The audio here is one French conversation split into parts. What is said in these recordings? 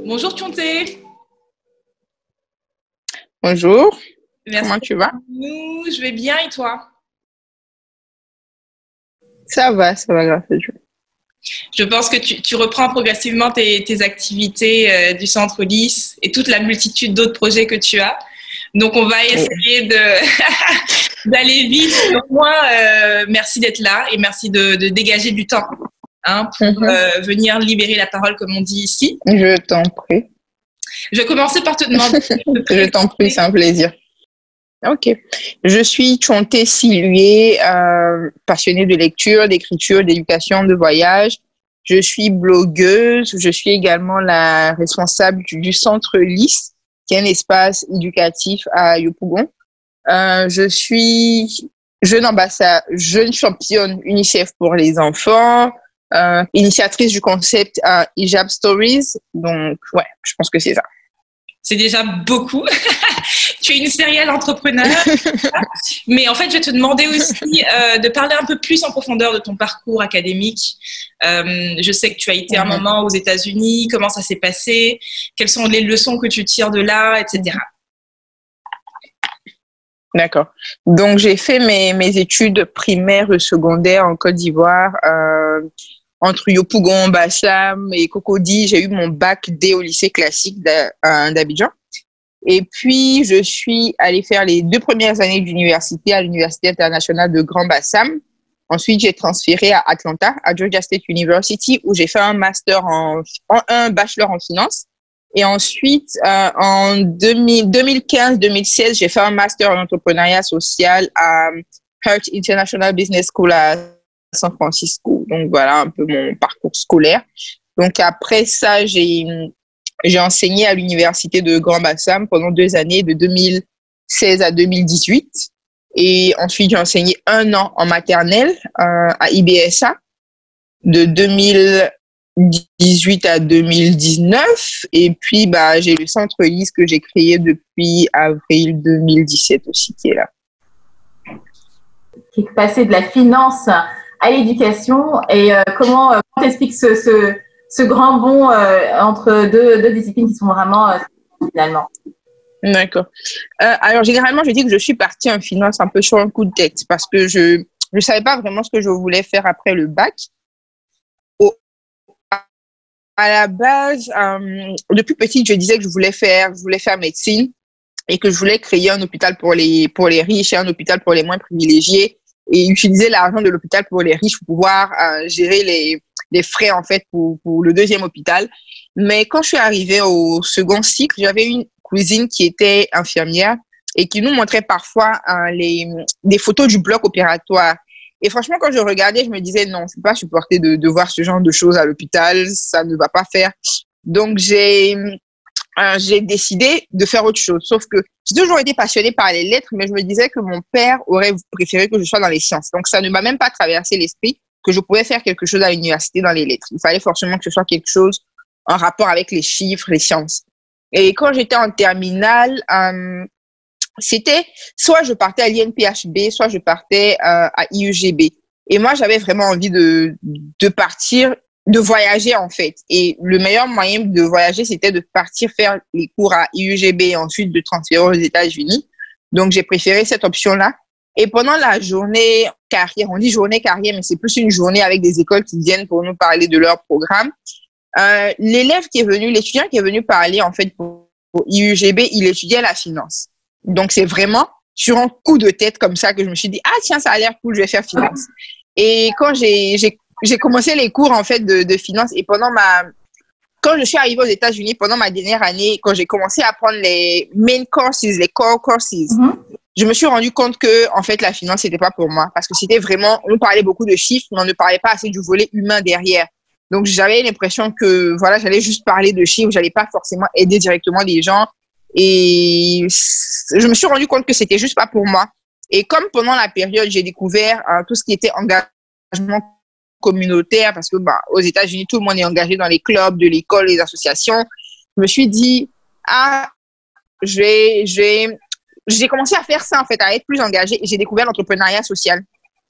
Bonjour Thionté. Bonjour, Merci comment d'être tu vas? avec nous. Je vais bien et toi? Ça va grâce à Dieu. Je pense que tu reprends progressivement tes activités du Centre Lys et toute la multitude d'autres projets que tu as. Donc, on va Oui. essayer d'aller vite. Mais au moins, merci d'être là et merci de dégager du temps pour Mhm. venir libérer la parole, comme on dit ici. Je t'en prie. Je vais commencer par te demander de te Je t'en prie, c'est présenter. un plaisir. Ok. Je suis Chonté Silué, passionnée de lecture, d'écriture, d'éducation, de voyage. Je suis blogueuse. Je suis également la responsable du Centre Lys, qui est un espace éducatif à Yopougon. Je suis jeune championne UNICEF pour les enfants, initiatrice du concept Hijab Stories. Donc, ouais, je pense que c'est ça. C'est déjà beaucoup. Tu es une serial entrepreneur. Mais en fait, je vais te demander aussi de parler un peu plus en profondeur de ton parcours académique. Je sais que tu as été un Mhm. moment aux États-Unis. Comment ça s'est passé? Quelles sont les leçons que tu tires de là, etc. D'accord. Donc, j'ai fait mes études primaires et secondaires en Côte d'Ivoire, entre Yopougon, Bassam et Cocody. J'ai eu mon bac D au lycée classique d'Abidjan. Et puis, je suis allée faire les 2 premières années d'université à l'Université internationale de Grand Bassam. Ensuite, j'ai transféré à Atlanta, à Georgia State University, où j'ai fait un master un bachelor en finance. Et ensuite, en 2015-2016, j'ai fait un master en entrepreneuriat social à Hurt International Business School à San Francisco. Donc, voilà un peu mon parcours scolaire. Donc, après ça, j'ai enseigné à l'université de Grand Bassam pendant 2 années, de 2016 à 2018. Et ensuite, j'ai enseigné 1 an en maternelle à IBSA de 2018 à 2019. Et puis, j'ai le Centre Lys que j'ai créé depuis avril 2017 aussi, qui est là. Qui est passé de la finance à l'éducation et comment t'expliques ce grand bond entre deux disciplines qui sont vraiment finalement. D'accord. Alors, généralement, je dis que je suis partie en finance un peu sur un coup de tête parce que je ne savais pas vraiment ce que je voulais faire après le bac. À la base, depuis petite, je disais que je voulais faire médecine et que je voulais créer un hôpital pour les riches et un hôpital pour les moins privilégiés et utiliser l'argent de l'hôpital pour les riches pour pouvoir gérer les frais en fait pour le deuxième hôpital. Mais quand je suis arrivée au second cycle, j'avais une cousine qui était infirmière et qui nous montrait parfois des photos du bloc opératoire. Et franchement, quand je regardais, je me disais non, je ne peux pas supporter de voir ce genre de choses à l'hôpital, ça ne va pas faire. Donc, j'ai décidé de faire autre chose. Sauf que j'ai toujours été passionnée par les lettres, mais je me disais que mon père aurait préféré que je sois dans les sciences. Donc, ça ne m'a même pas traversé l'esprit que je pouvais faire quelque chose à l'université dans les lettres. Il fallait forcément que ce soit quelque chose en rapport avec les chiffres, les sciences. Et quand j'étais en terminale, c'était soit je partais à l'INPHB, soit je partais à IUGB. Et moi, j'avais vraiment envie de partir, de voyager en fait. Et le meilleur moyen de voyager, c'était de partir faire les cours à IUGB et ensuite de transférer aux États-Unis. Donc, j'ai préféré cette option-là. Et pendant la journée carrière, on dit journée carrière, mais c'est plus une journée avec des écoles qui viennent pour nous parler de leur programme. L'étudiant qui est venu parler en fait pour IUGB, il étudiait la finance. Donc, c'est vraiment sur un coup de tête comme ça que je me suis dit, ah tiens, ça a l'air cool, je vais faire finance. Et quand j'ai commencé les cours en fait de finance et quand je suis arrivée aux États-Unis pendant ma dernière année, quand j'ai commencé à prendre les main courses, les core courses, je me suis rendu compte que en fait la finance c'était pas pour moi parce que c'était vraiment, on parlait beaucoup de chiffres, mais on ne parlait pas assez du volet humain derrière. Donc j'avais l'impression que voilà, j'allais juste parler de chiffres, j'allais pas forcément aider directement les gens. Et je me suis rendu compte que c'était juste pas pour moi. Et comme pendant la période, j'ai découvert tout ce qui était engagement communautaire parce que aux États-Unis, tout le monde est engagé dans les clubs, de l'école, les associations. Je me suis dit, j'ai commencé à faire ça, en fait, à être plus engagée. Et j'ai découvert l'entrepreneuriat social.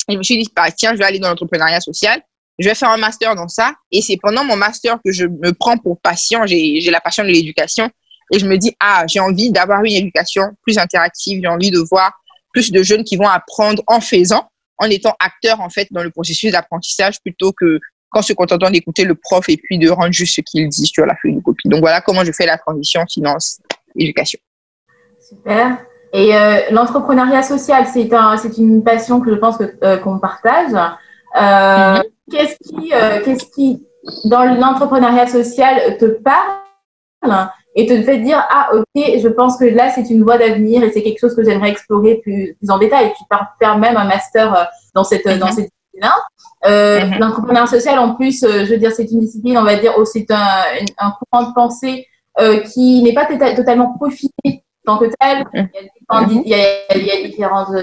Et je me suis dit, tiens, je vais aller dans l'entrepreneuriat social. Je vais faire un master dans ça. Et c'est pendant mon master que je me prends pour passion. J'ai la passion de l'éducation. Et je me dis, j'ai envie d'avoir une éducation plus interactive. J'ai envie de voir plus de jeunes qui vont apprendre en faisant, en étant acteurs, en fait, dans le processus d'apprentissage plutôt que qu'en se contentant d'écouter le prof et puis de rendre juste ce qu'il dit sur la feuille de copie. Donc, voilà comment je fais la transition finance-éducation. Super. Et l'entrepreneuriat social, c'est une passion que je pense qu'on partage. Qu'est-ce qui, dans l'entrepreneuriat social, te parle et te fait dire, ok, je pense que là, c'est une voie d'avenir et c'est quelque chose que j'aimerais explorer plus en détail. Tu peux faire même un master dans cette discipline-là. L'entrepreneuriat social, en plus, je veux dire, c'est une discipline, on va dire, où c'est un courant de pensée qui n'est pas totalement profité tant que tel. Il y a différentes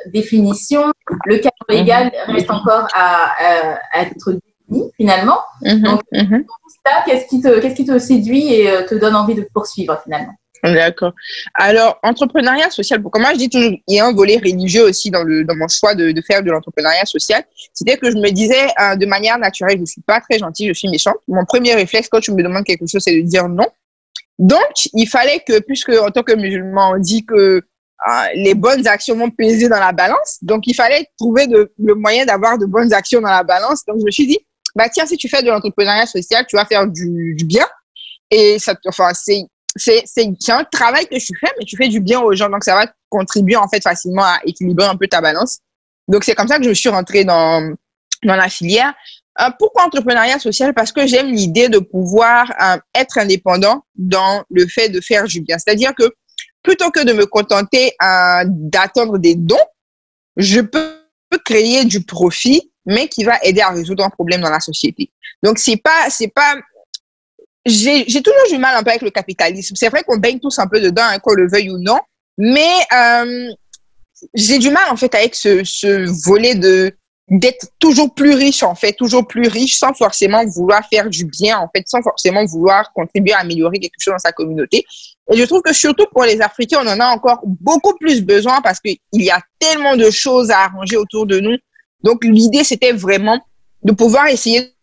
définitions. Le cadre légal reste encore à être défini, finalement. Donc, ça, qu'est-ce qui te séduit et te donne envie de poursuivre, finalement? D'accord. Alors, entrepreneuriat social, pour moi, je dis toujours, il y a un volet religieux aussi dans mon choix de faire de l'entrepreneuriat social. C'était que je me disais, de manière naturelle, je ne suis pas très gentille, je suis méchante. Mon premier réflexe quand tu me demandes quelque chose, c'est de dire non. Donc, il fallait que, puisque en tant que musulman, on dit que les bonnes actions vont peser dans la balance, donc il fallait trouver le moyen d'avoir de bonnes actions dans la balance. Donc, je me suis dit, tiens, si tu fais de l'entrepreneuriat social, tu vas faire du bien. Et c'est un travail que tu fais, mais tu fais du bien aux gens. Donc, ça va contribuer, en fait, facilement à équilibrer un peu ta balance. Donc, c'est comme ça que je suis rentrée dans la filière. Pourquoi entrepreneuriat social? Parce que j'aime l'idée de pouvoir être indépendant dans le fait de faire du bien. C'est-à-dire que plutôt que de me contenter d'attendre des dons, je peux créer du profit, mais qui va aider à résoudre un problème dans la société. Donc, c'est pas, j'ai toujours du mal un peu avec le capitalisme. C'est vrai qu'on baigne tous un peu dedans, hein, qu'on le veuille ou non, mais j'ai du mal, en fait, avec ce volet d'être toujours plus riche, en fait, toujours plus riche, sans forcément vouloir faire du bien, en fait, sans forcément vouloir contribuer à améliorer quelque chose dans sa communauté. Et je trouve que surtout pour les Africains, on en a encore beaucoup plus besoin parce qu'il y a tellement de choses à arranger autour de nous. Donc, l'idée, c'était vraiment de pouvoir essayer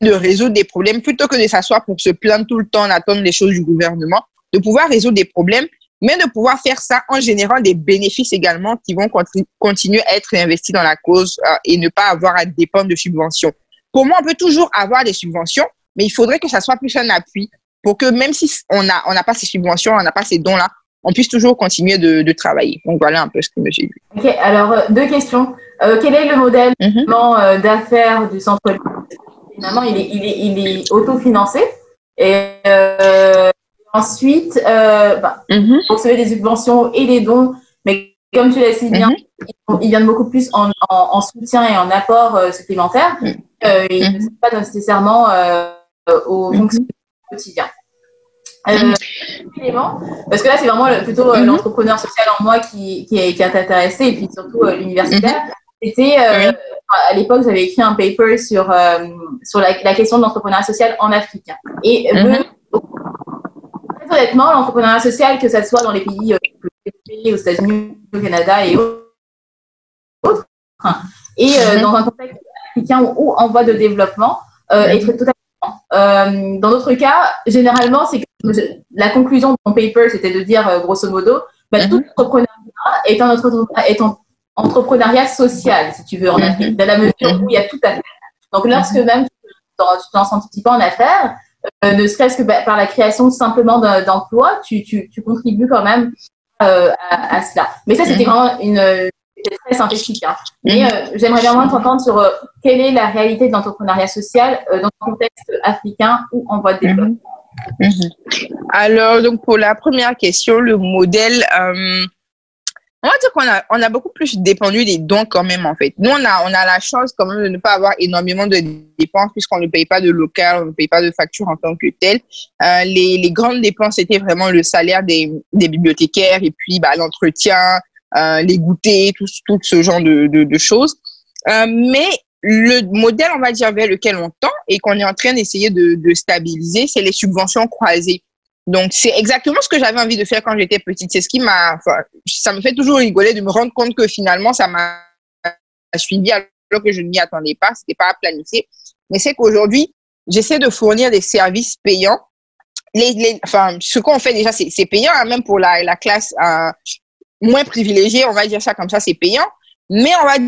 de résoudre des problèmes plutôt que de s'asseoir pour se plaindre tout le temps, d'attendre les choses du gouvernement, de pouvoir résoudre des problèmes, mais de pouvoir faire ça en générant des bénéfices également qui vont continuer à être investis dans la cause et ne pas avoir à dépendre de subventions. Pour moi, on peut toujours avoir des subventions, mais il faudrait que ça soit plus un appui pour que même si on n'a pas ces subventions, on n'a pas ces dons-là, on puisse toujours continuer de travailler. Donc, voilà un peu ce que je me dit. OK, alors, 2 questions. Quel est le modèle d'affaires du centre? Finalement, il est autofinancé. Et ensuite, vous recevez des subventions et des dons, mais comme tu l'as si bien, ils viennent beaucoup plus en soutien et en apport supplémentaire. Ils ne sont pas nécessairement au fonctionnement quotidien. Parce que là, c'est vraiment plutôt l'entrepreneur social en moi qui est intéressé, et puis surtout l'universitaire. C'était, à l'époque, j'avais écrit un paper sur la question de l'entrepreneuriat social en Afrique. Et très honnêtement, l'entrepreneuriat social, que ce soit dans les pays aux États-Unis, au Canada et autres, et dans un contexte africain ou en voie de développement, est très totalement. Dans d'autres cas, généralement, c'est que la conclusion de mon paper, c'était de dire, grosso modo, tout entrepreneuriat est un entrepreneuriat social, si tu veux, en Afrique, dans la mesure où il y a tout à faire. Donc, lorsque même tu te lances un petit peu en affaires, ne serait-ce que par la création simplement d'emplois, tu contribues quand même à cela. Mais ça, c'était vraiment c'était très synthétique. Hein. Mais j'aimerais vraiment t'entendre sur quelle est la réalité de l'entrepreneuriat social dans le contexte africain ou en voie de développement. Alors, donc, pour la première question, le modèle, on va dire qu'on a beaucoup plus dépendu des dons quand même, en fait. Nous, on a la chance quand même de ne pas avoir énormément de dépenses puisqu'on ne paye pas de local, on ne paye pas de facture en tant que tel. Les grandes dépenses étaient vraiment le salaire des bibliothécaires et puis l'entretien, les goûters, tout ce genre de choses. Mais le modèle, on va dire, vers lequel on tend et qu'on est en train d'essayer de stabiliser, c'est les subventions croisées. Donc, c'est exactement ce que j'avais envie de faire quand j'étais petite. C'est ce qui ça me fait toujours rigoler de me rendre compte que finalement, ça m'a suivi alors que je ne m'y attendais pas. C'était pas planifié. Mais c'est qu'aujourd'hui, j'essaie de fournir des services payants. Ce qu'on fait déjà, c'est payant, hein, même pour la classe moins privilégiée, on va dire ça comme ça, c'est payant. Mais on va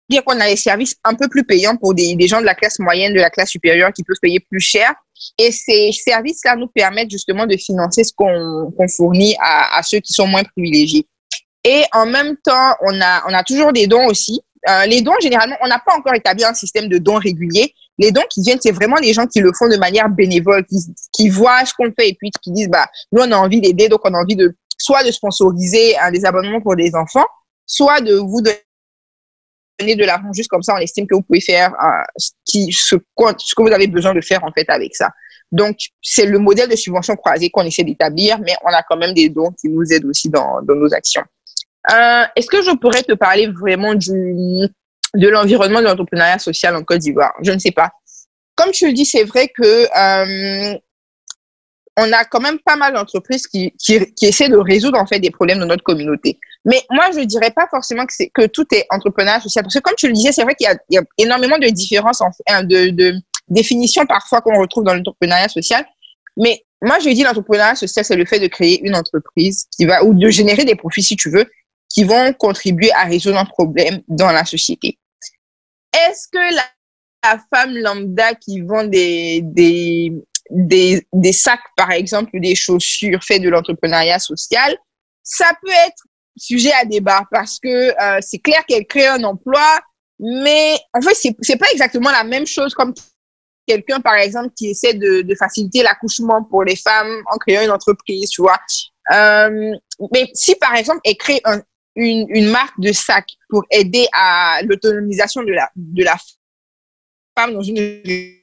dire qu'on a des services un peu plus payants pour des gens de la classe moyenne, de la classe supérieure qui peuvent payer plus cher. Et ces services-là nous permettent justement de financer ce qu'on fournit à ceux qui sont moins privilégiés. Et en même temps, on a toujours des dons aussi. Les dons, généralement, on n'a pas encore établi un système de dons réguliers. Les dons qui viennent, c'est vraiment les gens qui le font de manière bénévole, qui voient ce qu'on fait et puis qui disent, nous, on a envie d'aider, donc on a envie soit de sponsoriser des abonnements pour des enfants, soit de vous donner de l'argent juste comme ça, on estime que vous pouvez faire ce que vous avez besoin de faire en fait avec ça. Donc, c'est le modèle de subvention croisée qu'on essaie d'établir, mais on a quand même des dons qui nous aident aussi dans nos actions. Est-ce que je pourrais te parler vraiment de l'environnement de l'entrepreneuriat social en Côte d'Ivoire? Je ne sais pas. Comme tu le dis, c'est vrai que on a quand même pas mal d'entreprises qui essaient de résoudre en fait des problèmes dans notre communauté. Mais moi, je dirais pas forcément que tout est entrepreneuriat social. Parce que comme tu le disais, c'est vrai qu'il y a énormément de différences, de définitions parfois qu'on retrouve dans l'entrepreneuriat social. Mais moi, je dis l'entrepreneuriat social, c'est le fait de créer une entreprise ou de générer des profits, si tu veux, qui vont contribuer à résoudre un problème dans la société. Est-ce que la femme lambda qui vend des sacs, par exemple, ou des chaussures fait de l'entrepreneuriat social, ça peut être sujet à débat parce que c'est clair qu'elle crée un emploi, mais en fait, c'est pas exactement la même chose comme quelqu'un, par exemple, qui essaie de faciliter l'accouchement pour les femmes en créant une entreprise, tu vois. Mais si, par exemple, elle crée une marque de sacs pour aider à l'autonomisation de la femme dans une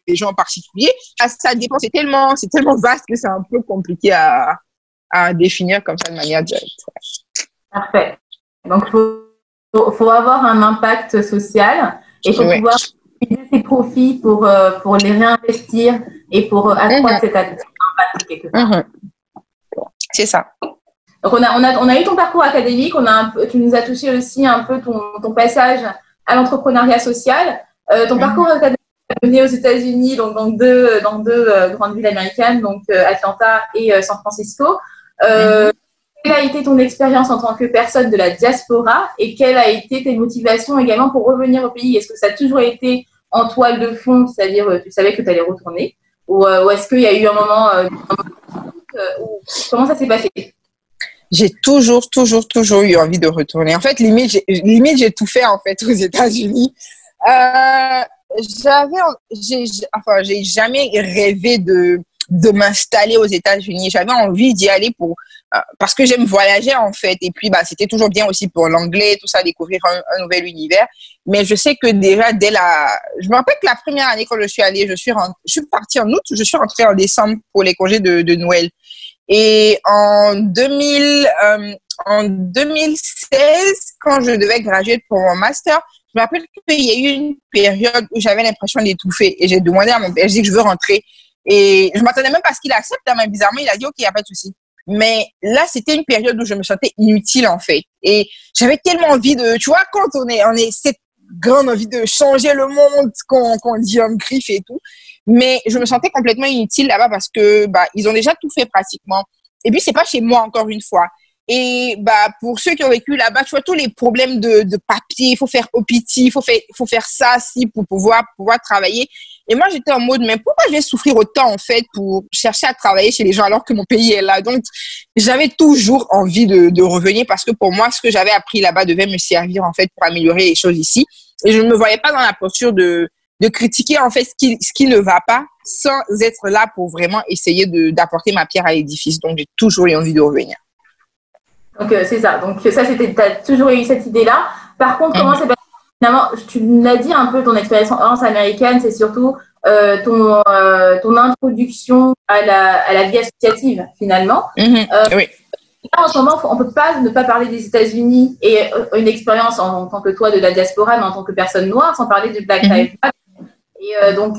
région en particulier, ça dépend. C'est tellement vaste que c'est un peu compliqué à définir comme ça de manière directe. Parfait. Donc, faut avoir un impact social et il faut pouvoir utiliser ses profits pour les réinvestir et pour accroître cet impact quelque part. C'est ça. Donc, on a eu ton parcours académique, tu nous as touché aussi un peu ton passage à l'entrepreneuriat social. Ton parcours académique a mené aux États-Unis, donc dans deux grandes villes américaines, donc Atlanta et San Francisco. Quelle a été ton expérience en tant que personne de la diaspora et quelles a été tes motivations également pour revenir au pays? Est-ce que ça a toujours été en toile de fond, c'est-à-dire tu savais que tu allais retourner, ou est-ce qu'il y a eu un moment comment ça s'est passé? J'ai toujours eu envie de retourner. En fait, limite, j'ai tout fait en fait aux États-Unis. J'ai jamais rêvé de m'installer aux États-Unis. J'avais envie d'y aller parce que j'aime voyager en fait. Et puis c'était toujours bien aussi pour l'anglais, tout ça, découvrir un nouvel univers. Mais je sais que déjà je me rappelle que la première année quand je suis allée, je suis partie en août, je suis rentrée en décembre pour les congés de Noël. Et en 2016, quand je devais graduer pour mon master, je me rappelle qu'il y a eu une période où j'avais l'impression d'étouffer et j'ai demandé à mon père, je dis que je veux rentrer. Et je m'attendais même pas à ce qu'il accepte, mais bizarrement, il a dit, OK, il n'y a pas de souci. Mais là, c'était une période où je me sentais inutile, en fait. Et j'avais tellement envie tu vois, quand on est cette grande envie de changer le monde, qu'on dit en griffe et tout. Mais je me sentais complètement inutile là-bas parce que, ils ont déjà tout fait pratiquement. Et puis, c'est pas chez moi, encore une fois. Et, pour ceux qui ont vécu là-bas, tu vois, tous les problèmes de papier, il faut faire OPT, il faut faire ça, pour pouvoir travailler. Et moi, j'étais en mode, mais pourquoi je vais souffrir autant, en fait, pour chercher à travailler chez les gens alors que mon pays est là? Donc, j'avais toujours envie de revenir parce que pour moi, ce que j'avais appris là-bas devait me servir, en fait, pour améliorer les choses ici. Et je ne me voyais pas dans la posture de critiquer, en fait, ce qui ne va pas sans être là pour vraiment essayer d'apporter ma pierre à l'édifice. Donc, j'ai toujours eu envie de revenir. Donc, c'est ça. Donc, ça, t'as toujours eu cette idée-là. Par contre, comment c'est passé? Finalement, tu l'as dit un peu, ton expérience américaine, c'est surtout ton introduction à la vie associative, finalement. Oui. là, en ce moment, on peut pas ne pas parler des États-Unis et une expérience en tant que toi de la diaspora, mais en tant que personne noire, sans parler du Black Lives Matter. Et donc,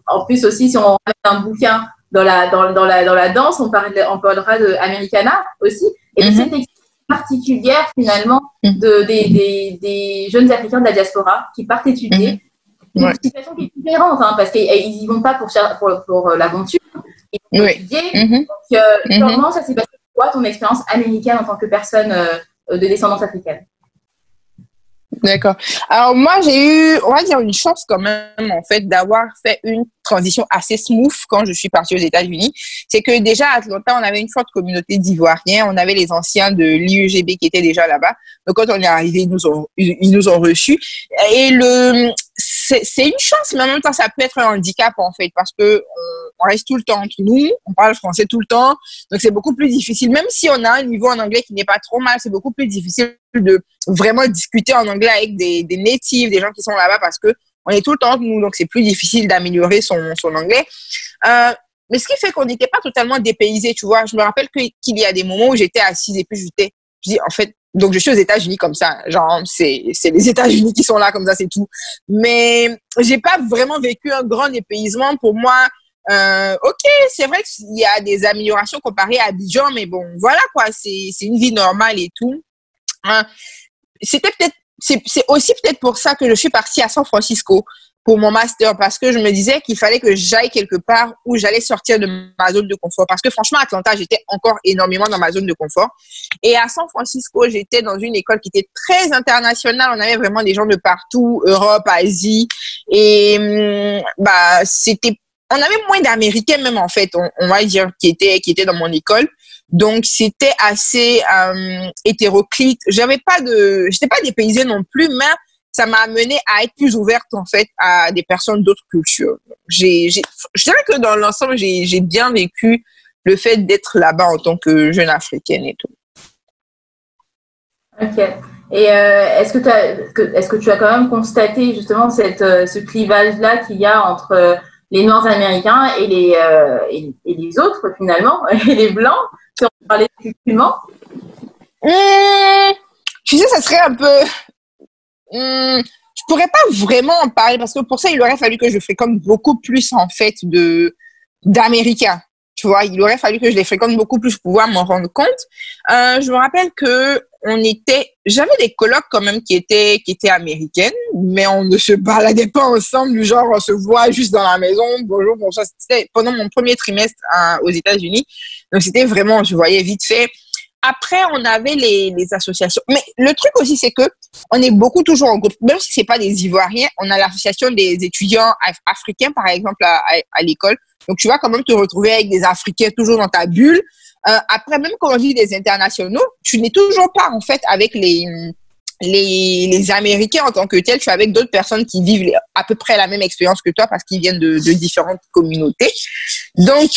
en plus aussi, si on met un bouquin dans la danse, on parlera de Americana aussi, et de cette expérience particulière finalement des jeunes Africains de la diaspora qui partent étudier. Une situation qui est différente, hein, parce qu'ils y vont pas pour l'aventure, ils vont étudier. Donc, comment ça s'est passé pour toi, ton expérience américaine en tant que personne de descendance africaine? D'accord. Alors moi, j'ai eu, on va dire, une chance quand même, en fait, d'avoir fait une transition assez smooth quand je suis partie aux États-Unis. C'est que déjà à Atlanta, on avait une forte communauté d'Ivoiriens. On avait les anciens de l'IEGB qui étaient déjà là-bas. Donc quand on est arrivé, ils nous ont reçus. Et c'est une chance, mais en même temps, ça peut être un handicap, en fait, parce que on reste tout le temps entre nous, on parle français tout le temps, donc c'est beaucoup plus difficile. Même si on a un niveau en anglais qui n'est pas trop mal, c'est beaucoup plus difficile de vraiment discuter en anglais avec des natives, des gens qui sont là-bas, parce que on est tout le temps entre nous, donc c'est plus difficile d'améliorer son anglais. Mais ce qui fait qu'on n'était pas totalement dépaysés, tu vois. Je me rappelle qu'il y a des moments où j'étais assise et puis je dis, en fait, donc je suis aux États-Unis comme ça, genre c'est les États-Unis qui sont là comme ça, c'est tout. Mais j'ai pas vraiment vécu un grand dépaysement. Pour moi, ok, c'est vrai qu'il y a des améliorations comparées à Abidjan, mais bon, voilà quoi, c'est une vie normale et tout. C'est aussi peut-être pour ça que je suis partie à San Francisco pour mon master, parce que je me disais qu'il fallait que j'aille quelque part où j'allais sortir de ma zone de confort. Parce que franchement, à Atlanta, j'étais encore énormément dans ma zone de confort. Et à San Francisco, j'étais dans une école qui était très internationale. On avait vraiment des gens de partout, Europe, Asie. Et on avait moins d'Américains même, en fait, on va dire, qui étaient dans mon école. Donc, c'était assez hétéroclite. J'étais pas dépaysée non plus, mais ça m'a amené à être plus ouverte, en fait, à des personnes d'autres cultures. Je dirais que dans l'ensemble, j'ai bien vécu le fait d'être là-bas en tant que jeune africaine et tout. Ok. Et est-ce que tu as quand même constaté justement ce clivage-là qu'il y a entre les Noirs américains et les autres, finalement, et les Blancs, si on parlait effectivement? Tu sais, ça serait un peu... je pourrais pas vraiment en parler parce que pour ça, il aurait fallu que je fréquente beaucoup plus, en fait, d'Américains. Tu vois, il aurait fallu que je les fréquente beaucoup plus pour pouvoir m'en rendre compte. Je me rappelle que j'avais des colocs quand même qui étaient américaines, mais on ne se baladait pas ensemble, du genre on se voit juste dans la maison, bonjour, bonsoir. C'était pendant mon premier trimestre aux États-Unis. Donc c'était vraiment, je voyais vite fait. Après, on avait les associations. Mais le truc aussi, c'est que on est beaucoup toujours en groupe. Même si c'est pas des Ivoiriens, on a l'association des étudiants africains, par exemple, à l'école. Donc, tu vas quand même te retrouver avec des Africains toujours dans ta bulle. Après, même quand on dit des internationaux, tu n'es toujours pas, en fait, avec les Américains en tant que tels. Tu es avec d'autres personnes qui vivent à peu près la même expérience que toi parce qu'ils viennent de différentes communautés. Donc,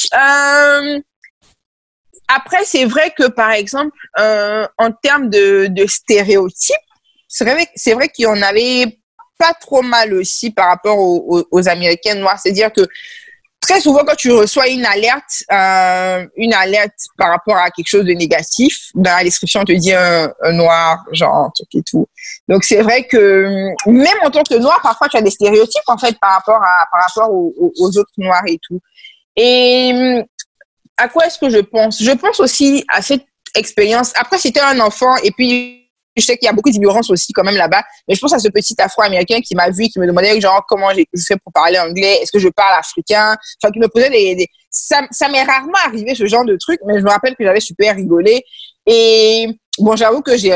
après, c'est vrai que, par exemple, en termes de stéréotypes, c'est vrai qu'il y en avait pas trop mal aussi par rapport aux Américains noirs. C'est-à-dire que très souvent, quand tu reçois une alerte par rapport à quelque chose de négatif, dans la description, on te dit un noir, genre, truc et tout. Donc, c'est vrai que même en tant que noir, parfois, tu as des stéréotypes, en fait, par rapport aux autres noirs et tout. Et à quoi est-ce que je pense? Je pense aussi à cette expérience. Après, c'était un enfant et puis je sais qu'il y a beaucoup d'ignorance aussi quand même là-bas. Mais je pense à ce petit Afro-Américain qui m'a vu et qui me demandait genre comment je fais pour parler anglais. Est-ce que je parle africain? Enfin, qui me posait ça m'est rarement arrivé ce genre de truc, mais je me rappelle que j'avais super rigolé. Et bon, j'avoue que j'ai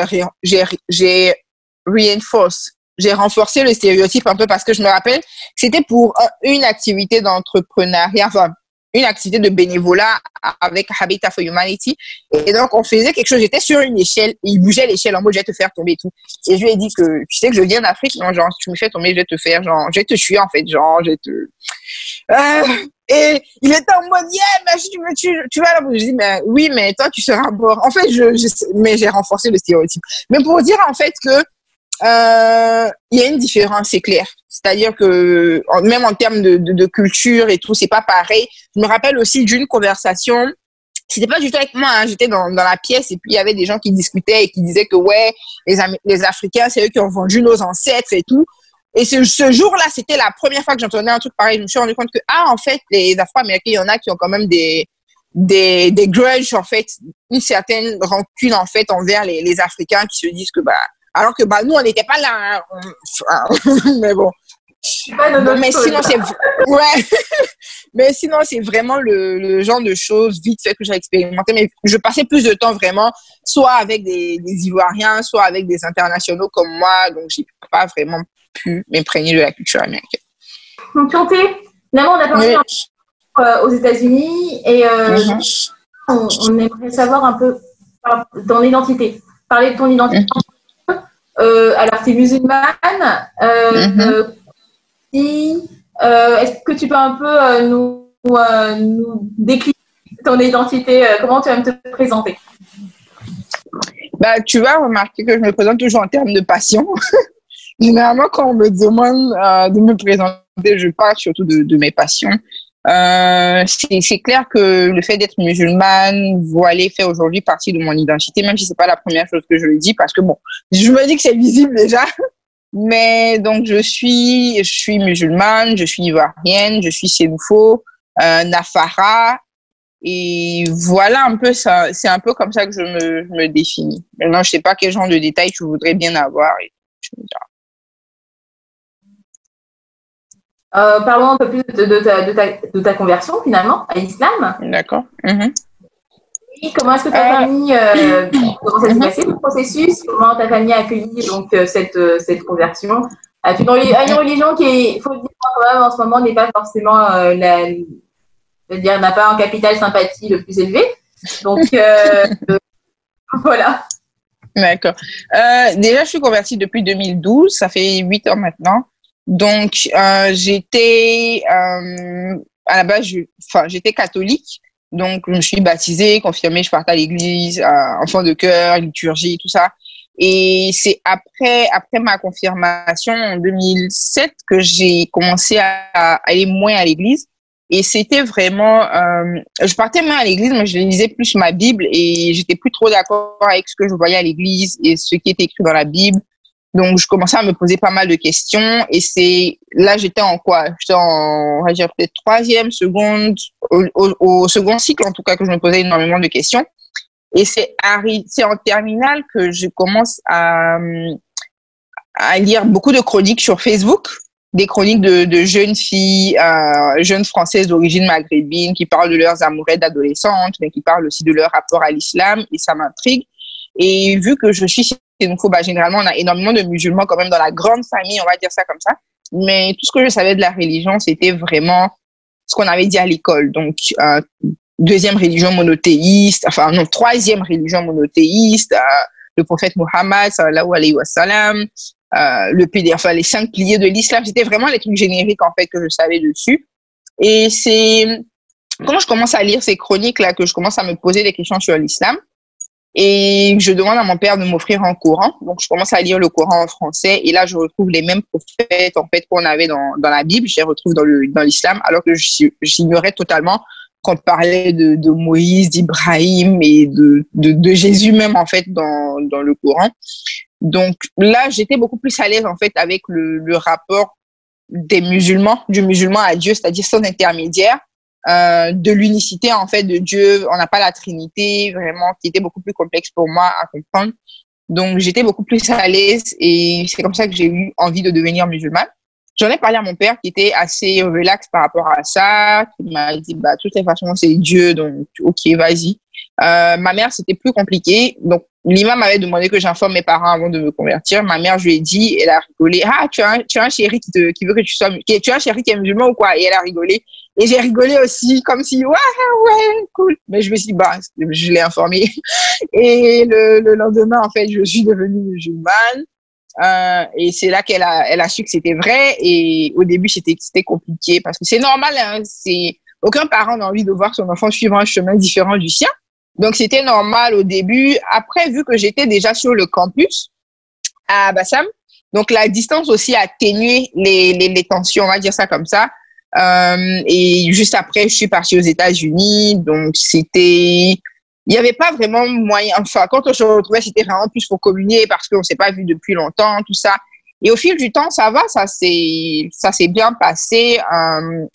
renforcé le stéréotype un peu parce que je me rappelle que c'était pour une activité d'entrepreneuriat, enfin, une activité de bénévolat avec Habitat for Humanity. Et donc, on faisait quelque chose. J'étais sur une échelle et il bougeait l'échelle en mode, je vais te faire tomber et tout. Et je lui ai dit que, tu sais que je viens d'Afrique, non, genre, si tu me fais tomber, je vais te faire, genre, je vais te tuer, en fait, genre, je vais te... et il était en mode, yeah, mais si tu me tues, tu vas là. Je dis, mais oui, mais toi, tu seras mort. En fait, mais j'ai renforcé le stéréotype. Mais pour dire, en fait, que, il y a une différence, c'est clair. C'est-à-dire que même en termes de culture et tout, c'est pas pareil. Je me rappelle aussi d'une conversation c'était pas du tout avec moi, hein. J'étais dans la pièce et puis il y avait des gens qui discutaient et qui disaient que ouais, les Africains, c'est eux qui ont vendu nos ancêtres et tout. Et ce jour-là, c'était la première fois que j'entendais un truc pareil. Je me suis rendu compte que, en fait, les Afro-Américains, il y en a qui ont quand même des grudges, en fait, une certaine rancune, en fait, envers les Africains qui se disent que, alors que, nous, on n'était pas là, hein. Mais bon. Mais sinon, mais sinon, c'est vraiment le genre de choses vite fait que j'ai expérimenté. Mais je passais plus de temps vraiment, soit avec des Ivoiriens, soit avec des internationaux comme moi. Donc, j'ai pas vraiment pu m'imprégner de la culture américaine. Donc, Kanté, finalement, on a parlé aux États-Unis et on aimerait savoir un peu ton identité. Parler de ton identité. Alors, tu es musulmane. Est-ce que tu peux un peu nous décrire ton identité? Comment tu vas te présenter? Tu vas remarquer que je me présente toujours en termes de passion. Généralement, quand on me demande de me présenter, je parle surtout de mes passions. C'est clair que le fait d'être musulmane, voilée, fait aujourd'hui partie de mon identité, même si c'est pas la première chose que je le dis, parce que bon, je me dis que c'est visible déjà. Mais donc, je suis musulmane, je suis ivoirienne, je suis sénoufo, Nafara. Et voilà un peu ça. C'est un peu comme ça que je me définis. Maintenant, je sais pas quel genre de détails tu voudrais bien avoir. Et je me dirai. Parlons un peu plus de ta conversion finalement à l'islam. D'accord. Et comment est-ce que ta famille, comment ça s'est passé le processus? Comment ta famille a accueilli donc cette conversion à une religion qui, il faut le dire quand même, en ce moment n'est pas forcément n'a pas un capital sympathie le plus élevé. Donc voilà. D'accord. Déjà, je suis convertie depuis 2012. Ça fait 8 ans maintenant. Donc, j'étais à la base, j'étais catholique. Donc, je me suis baptisée, confirmée, je partais à l'église, enfant de chœur, liturgie, tout ça. Et c'est après ma confirmation en 2007 que j'ai commencé à aller moins à l'église. Et c'était vraiment, je partais moins à l'église, mais je lisais plus ma Bible et j'étais plus trop d'accord avec ce que je voyais à l'église et ce qui était écrit dans la Bible. Donc, je commençais à me poser pas mal de questions et là, j'étais en quoi? J'étais on va dire peut-être troisième, seconde, au second cycle, en tout cas, que je me posais énormément de questions. Et c'est en terminale que je commence à lire beaucoup de chroniques sur Facebook, des chroniques de jeunes filles, jeunes françaises d'origine maghrébine qui parlent de leurs amourettes d'adolescentes, mais qui parlent aussi de leur rapport à l'islam et ça m'intrigue. Et vu que je suis sénoufo, généralement, on a énormément de musulmans quand même dans la grande famille, on va dire ça comme ça. Mais tout ce que je savais de la religion, c'était vraiment ce qu'on avait dit à l'école. Donc, troisième religion monothéiste, le prophète Mohammed, sallallahu alayhi wa sallam, les 5 piliers de l'islam. C'était vraiment les trucs génériques, en fait, que je savais dessus. Et c'est quand je commence à lire ces chroniques-là que je commence à me poser des questions sur l'islam. Et je demande à mon père de m'offrir un Coran. Donc, je commence à lire le Coran en français. Et là, je retrouve les mêmes prophètes, en fait, qu'on avait dans la Bible. Je les retrouve dans l'islam, alors que j'ignorais totalement qu'on parlait de Moïse, d'Ibrahim et de Jésus même, en fait, dans le Coran. Donc, là, j'étais beaucoup plus à l'aise, en fait, avec le rapport du musulman à Dieu, c'est-à-dire sans intermédiaire. De l'unicité en fait de Dieu, on n'a pas la Trinité vraiment, qui était beaucoup plus complexe pour moi à comprendre. Donc j'étais beaucoup plus à l'aise et c'est comme ça que j'ai eu envie de devenir musulmane. J'en ai parlé à mon père qui était assez relax par rapport à ça, qui m'a dit de toutes les façons c'est Dieu, donc ok vas-y. Ma mère c'était plus compliqué, donc l'imam m'avait demandé que j'informe mes parents avant de me convertir. Ma mère, je lui ai dit, elle a rigolé. Ah, tu as un chéri qui veut que tu sois, tu as un chéri qui est musulman ou quoi? Et elle a rigolé. Et j'ai rigolé aussi, comme si, ouais, cool. Mais je me suis dit, je l'ai informé. Et le lendemain, en fait, je suis devenue musulmane. Et c'est là qu'elle a su que c'était vrai. Et au début, c'était compliqué parce que c'est normal, hein, aucun parent n'a envie de voir son enfant suivre un chemin différent du sien. Donc, c'était normal au début. Après, vu que j'étais déjà sur le campus à Bassam, donc la distance aussi a atténué les tensions, on va dire ça comme ça. Et juste après, je suis partie aux États-Unis. Donc, il n'y avait pas vraiment moyen. Enfin, quand on se retrouvait, c'était vraiment plus pour communier parce qu'on ne s'est pas vu depuis longtemps, tout ça. Et au fil du temps, ça va, ça s'est bien passé.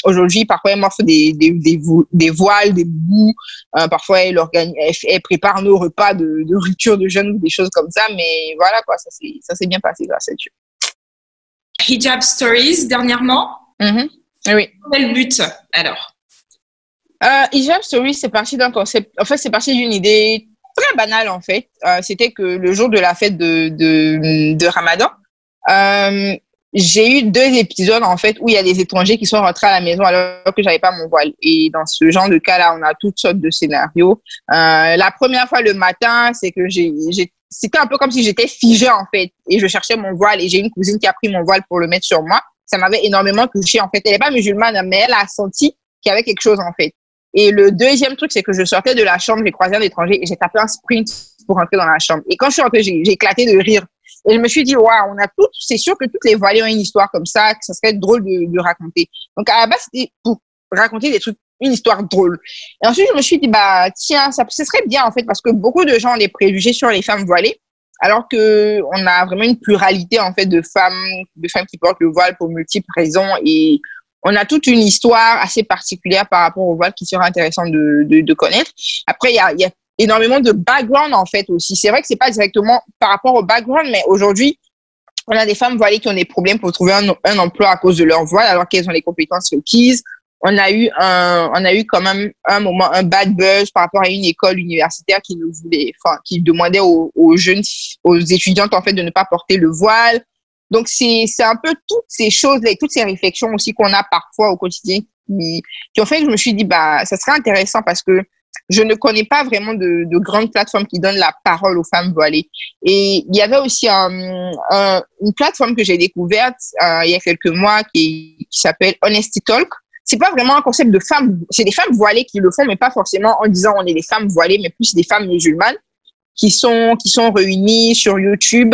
Aujourd'hui, parfois, elle m'offre des voiles, des bouts. Parfois, elle prépare nos repas de rupture de jeûne ou des choses comme ça. Mais voilà, quoi, ça s'est bien passé grâce à Dieu. Hijab Stories, dernièrement. Oui. Quel but, alors? Hijab Stories, c'est parti d'un concept. En fait, c'est parti d'une idée très banale, en fait. C'était que le jour de la fête de Ramadan, j'ai eu 2 épisodes en fait où il y a des étrangers qui sont rentrés à la maison alors que j'avais pas mon voile. Et dans ce genre de cas-là, on a toutes sortes de scénarios. La première fois le matin, c'est que c'était un peu comme si j'étais figée en fait et je cherchais mon voile et j'ai une cousine qui a pris mon voile pour le mettre sur moi. Ça m'avait énormément touchée en fait. Elle est pas musulmane mais elle a senti qu'il y avait quelque chose en fait. Et le deuxième truc, c'est que je sortais de la chambre, j'ai croisé un étranger et j'ai tapé un sprint pour rentrer dans la chambre. Et quand je suis rentrée, j'ai éclaté de rire. Et je me suis dit, waouh, c'est sûr que toutes les voilées ont une histoire comme ça, que ça serait drôle de raconter. Donc, à la base, c'était pour raconter une histoire drôle. Et ensuite, je me suis dit, bah, tiens, ce serait bien, en fait, parce que beaucoup de gens ont des préjugés sur les femmes voilées, alors que on a vraiment une pluralité, en fait, de femmes qui portent le voile pour multiples raisons et on a toute une histoire assez particulière par rapport au voile qui serait intéressant de connaître. Après, il y a énormément de background en fait aussi. C'est vrai que c'est pas directement par rapport au background, mais aujourd'hui, on a des femmes voilées qui ont des problèmes pour trouver un emploi à cause de leur voile alors qu'elles ont les compétences requises. On a eu quand même un moment un bad buzz par rapport à une école universitaire qui demandait aux étudiantes en fait de ne pas porter le voile. Donc c'est un peu toutes ces choses-là, toutes ces réflexions aussi qu'on a parfois au quotidien qui ont fait que je me suis dit bah ça serait intéressant parce que je ne connais pas vraiment de grandes plateformes qui donnent la parole aux femmes voilées. Et il y avait aussi une plateforme que j'ai découverte il y a quelques mois qui s'appelle Honesty Talk. C'est pas vraiment un concept de femmes, c'est des femmes voilées qui le font, mais pas forcément en disant on est des femmes voilées, mais plus des femmes musulmanes qui sont réunies sur YouTube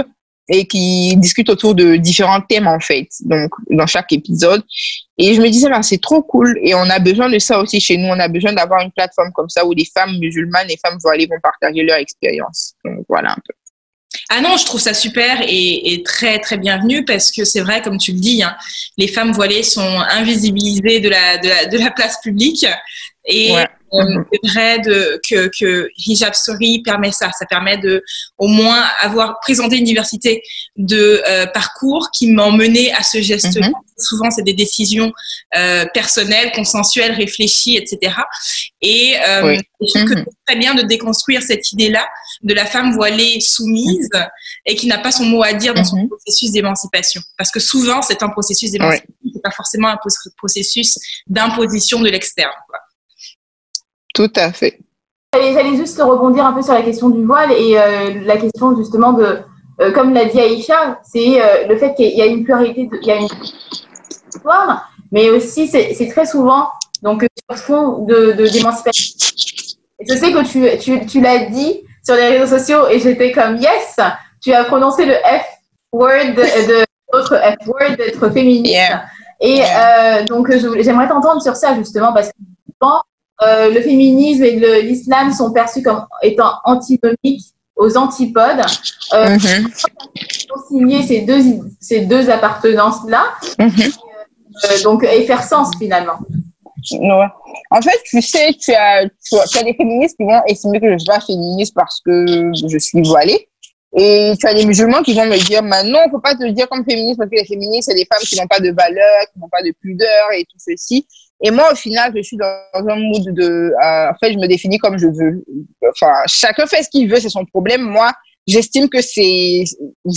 et qui discutent autour de différents thèmes en fait, donc dans chaque épisode. Et je me disais, ben, c'est trop cool et on a besoin de ça aussi chez nous. On a besoin d'avoir une plateforme comme ça où les femmes musulmanes et femmes voilées vont partager leur expérience. Donc voilà un peu. Ah non, je trouve ça super et très très bienvenu parce que c'est vrai, comme tu le dis, hein, les femmes voilées sont invisibilisées de la place publique et ouais. C'est vrai que Hijab Story permet ça. Ça permet de au moins avoir présenté une diversité de parcours qui m'ont mené à ce geste-là. Souvent, c'est des décisions personnelles, consensuelles, réfléchies, etc. Et je trouve que c'est très bien de déconstruire cette idée-là de la femme voilée soumise et qui n'a pas son mot à dire dans son processus d'émancipation. Parce que souvent, c'est un processus d'émancipation, c'est pas forcément un processus d'imposition de l'externe, quoi. Tout à fait. J'allais juste rebondir un peu sur la question du voile et la question justement de, comme l'a dit Aïcha, c'est le fait qu'il y a une pluralité, il y a une histoire, mais aussi c'est très souvent donc sur fond d'émancipation. Et je sais que tu l'as dit sur les réseaux sociaux et j'étais comme yes, tu as prononcé le F-word d'être féministe. Yeah. Et donc j'aimerais t'entendre sur ça justement parce que le féminisme et l'islam sont perçus comme étant antinomiques aux antipodes. Signer ces deux appartenances-là et faire sens finalement. Ouais. En fait, tu sais, tu as des féministes qui vont estimer que je suis pas féministe parce que je suis voilée. Et tu as des musulmans qui vont me dire, non, faut pas te dire comme féministe parce que les féministes, c'est des femmes qui n'ont pas de valeur, qui n'ont pas de pudeur et tout ceci. Et moi, au final, je suis dans un mood en fait, je me définis comme je veux. Enfin, chacun fait ce qu'il veut, c'est son problème. Moi, j'estime que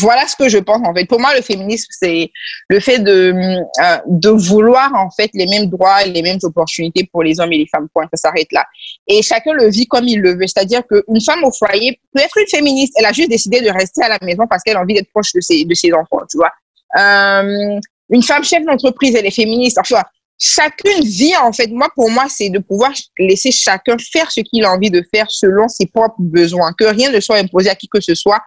voilà ce que je pense, en fait. Pour moi, le féminisme, c'est le fait de vouloir, en fait, les mêmes droits et les mêmes opportunités pour les hommes et les femmes. Point, ça s'arrête là. Et chacun le vit comme il le veut. C'est-à-dire qu'une femme au foyer peut être une féministe. Elle a juste décidé de rester à la maison parce qu'elle a envie d'être proche de ses enfants, tu vois. Une femme chef d'entreprise, elle est féministe. Enfin, chacune vit, en fait, pour moi, c'est de pouvoir laisser chacun faire ce qu'il a envie de faire selon ses propres besoins, que rien ne soit imposé à qui que ce soit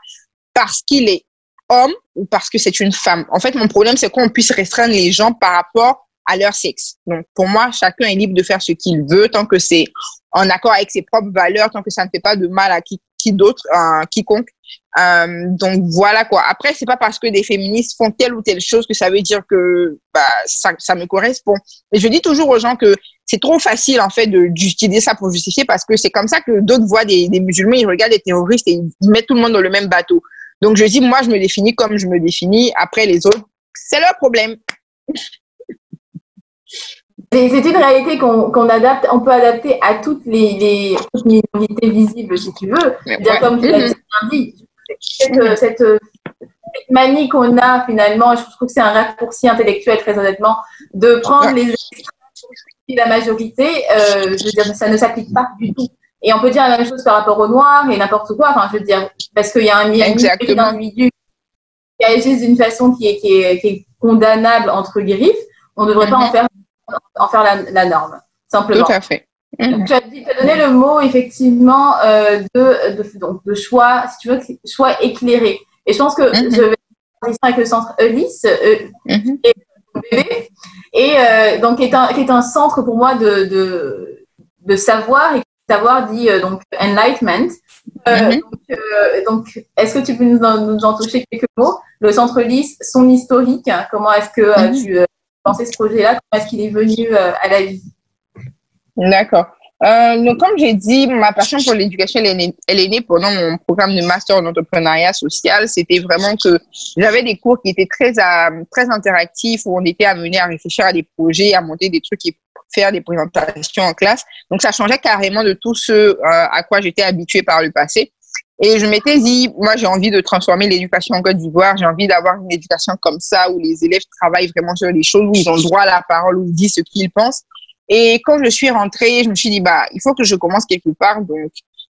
parce qu'il est homme ou parce que c'est une femme. En fait, mon problème, c'est qu'on puisse restreindre les gens par rapport à leur sexe. Donc, pour moi, chacun est libre de faire ce qu'il veut tant que c'est en accord avec ses propres valeurs, tant que ça ne fait pas de mal à quiconque. Donc, voilà quoi. Après, c'est pas parce que des féministes font telle ou telle chose que ça veut dire que ça me correspond. Et je dis toujours aux gens que c'est trop facile, en fait, d'utiliser ça pour justifier parce que c'est comme ça que d'autres voient des musulmans, ils regardent les terroristes et ils mettent tout le monde dans le même bateau. Donc, je dis, moi, je me définis comme je me définis. Après, les autres, c'est leur problème. C'est une réalité qu'on adapte, on peut adapter à toutes les minorités visibles, si tu veux. Bien comme tu l'as bien dit. Cette manie qu'on a, finalement, je trouve que c'est un raccourci intellectuel, très honnêtement, de prendre les extrêmes de la majorité, je veux dire, ça ne s'applique pas du tout. Et on peut dire la même chose par rapport aux Noirs et n'importe quoi. Enfin, je veux dire, parce qu'il y a un individu qui agit d'une façon qui est condamnable entre griffes, on ne devrait pas en faire la norme, simplement. Tout à fait. Donc, tu as donné le mot, effectivement, de choix, si tu veux, choix éclairé. Et je pense que je vais transition avec le centre Ulysse, et donc qui est un centre pour moi de savoir, et savoir dit donc enlightenment. Donc, est-ce que tu peux nous en toucher quelques mots? Le centre Ulysse, son historique, comment est-ce que tu pensais ce projet-là? Comment est-ce qu'il est venu à la vie? D'accord. Donc, comme j'ai dit, ma passion pour l'éducation, elle est née pendant mon programme de master en entrepreneuriat social. C'était vraiment que j'avais des cours qui étaient très interactifs, où on était amené à réfléchir à des projets, à monter des trucs et faire des présentations en classe. Donc, ça changeait carrément de tout ce à quoi j'étais habituée par le passé. Et je m'étais dit, moi, j'ai envie de transformer l'éducation en Côte d'Ivoire. J'ai envie d'avoir une éducation comme ça, où les élèves travaillent vraiment sur les choses, où ils ont le droit à la parole, où ils disent ce qu'ils pensent. Et quand je suis rentrée, je me suis dit, il faut que je commence quelque part. Donc,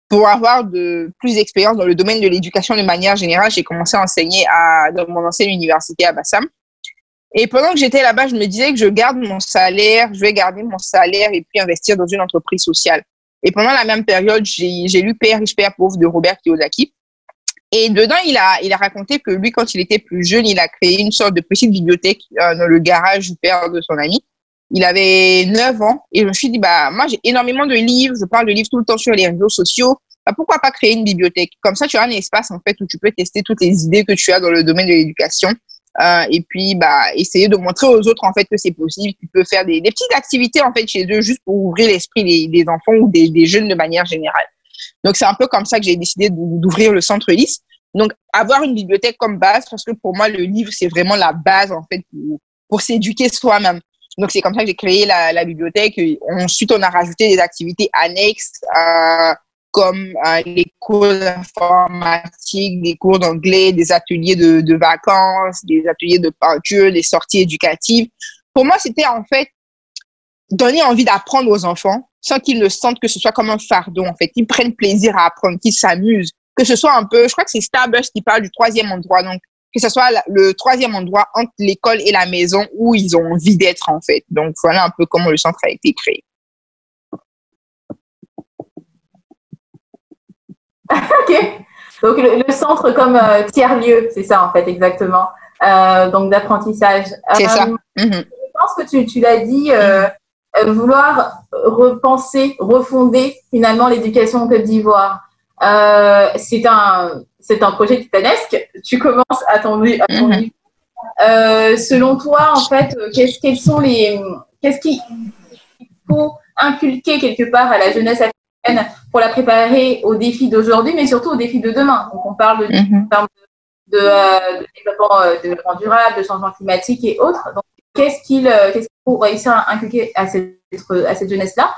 pour avoir plus d'expérience dans le domaine de l'éducation de manière générale, j'ai commencé à enseigner dans mon ancienne université à Bassam. Et pendant que j'étais là-bas, je me disais que je vais garder mon salaire et puis investir dans une entreprise sociale. Et pendant la même période, j'ai lu Père riche, Père pauvre de Robert Kiyosaki. Et dedans, il a raconté que lui, quand il était plus jeune, il a créé une sorte de petite bibliothèque dans le garage du père de son ami. Il avait 9 ans et je me suis dit, moi, j'ai énormément de livres. Je parle de livres tout le temps sur les réseaux sociaux. Pourquoi pas créer une bibliothèque? Comme ça, tu as un espace, en fait, où tu peux tester toutes les idées que tu as dans le domaine de l'éducation. Et puis, essayer de montrer aux autres, en fait, que c'est possible. Tu peux faire des petites activités, en fait, chez eux, juste pour ouvrir l'esprit des enfants ou des jeunes de manière générale. Donc, c'est un peu comme ça que j'ai décidé d'ouvrir le centre Ulysse. Donc, avoir une bibliothèque comme base, parce que pour moi, le livre, c'est vraiment la base, en fait, pour s'éduquer soi-même. Donc, c'est comme ça que j'ai créé la bibliothèque. Ensuite, on a rajouté des activités annexes, comme les cours d'informatique, des cours d'anglais, des ateliers de vacances, des ateliers de peinture, des sorties éducatives. Pour moi, c'était en fait donner envie d'apprendre aux enfants sans qu'ils ne sentent que ce soit comme un fardeau, en fait. Qu'ils prennent plaisir à apprendre, qu'ils s'amusent, que ce soit un peu, je crois que c'est Starbucks qui parle du 3e endroit, donc que ce soit le 3e endroit entre l'école et la maison où ils ont envie d'être, en fait. Donc, voilà un peu comment le centre a été créé. Ok. Donc, le centre comme tiers-lieu, c'est ça, en fait, exactement. Donc, d'apprentissage. C'est ça. Je pense que tu l'as dit, vouloir repenser, refonder, finalement, l'éducation en Côte d'Évoire. C'est un projet titanesque. Tu commences à ton niveau. Selon toi, en fait, qu'est-ce qu'il faut inculquer quelque part à la jeunesse africaine pour la préparer aux défis d'aujourd'hui, mais surtout aux défis de demain? Donc, on parle de développement durable, de changement climatique et autres. Donc, qu'est-ce qu'il faut réussir à inculquer à cette jeunesse-là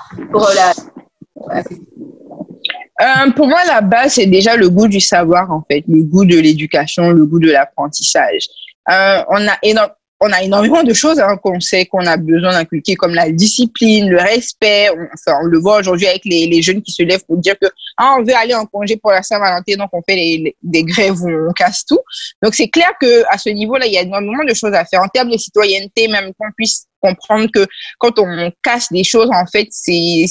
pour moi, la base, c'est déjà le goût du savoir, en fait, le goût de l'éducation, le goût de l'apprentissage. On a énormément de choses qu'on sait qu'on a besoin d'inculquer, comme la discipline, le respect. On le voit aujourd'hui avec les jeunes qui se lèvent pour dire que on veut aller en congé pour la Saint-Valentin, donc on fait des grèves où on casse tout. Donc c'est clair que à ce niveau-là, il y a énormément de choses à faire en termes de citoyenneté, même qu'on puisse comprendre que quand on casse des choses, en fait, c'est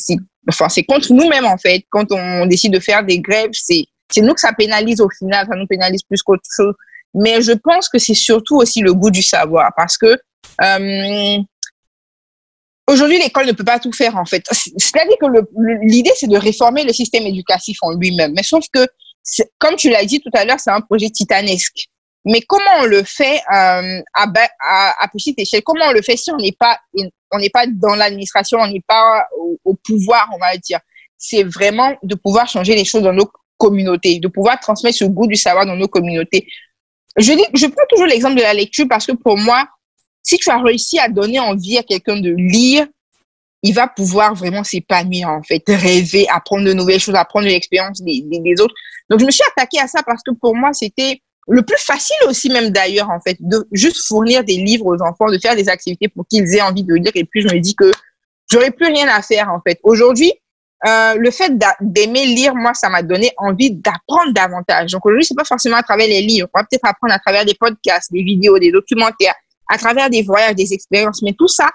contre nous-mêmes, en fait. Quand on décide de faire des grèves, c'est nous que ça pénalise au final, ça nous pénalise plus qu'autre chose. Mais je pense que c'est surtout aussi le goût du savoir, parce que aujourd'hui, l'école ne peut pas tout faire, en fait. C'est-à-dire que l'idée, c'est de réformer le système éducatif en lui-même. Mais sauf que, comme tu l'as dit tout à l'heure, c'est un projet titanesque. Mais comment on le fait à petite échelle? Comment on le fait si on n'est pas dans l'administration, on n'est pas au pouvoir, on va dire? C'est vraiment de pouvoir changer les choses dans nos communautés, de pouvoir transmettre ce goût du savoir dans nos communautés. Je prends toujours l'exemple de la lecture parce que pour moi, si tu as réussi à donner envie à quelqu'un de lire, il va pouvoir vraiment s'épanouir, en fait, rêver, apprendre de nouvelles choses, apprendre de l'expérience des autres. Donc, je me suis attaquée à ça parce que pour moi, c'était le plus facile aussi, même d'ailleurs, en fait, de juste fournir des livres aux enfants, de faire des activités pour qu'ils aient envie de lire. Et puis, je me dis que j'aurais plus rien à faire, en fait. Aujourd'hui, le fait d'aimer lire, moi, ça m'a donné envie d'apprendre davantage. Donc, aujourd'hui, c'est pas forcément à travers les livres. On va peut-être apprendre à travers des podcasts, des vidéos, des documentaires, à travers des voyages, des expériences. Mais tout ça,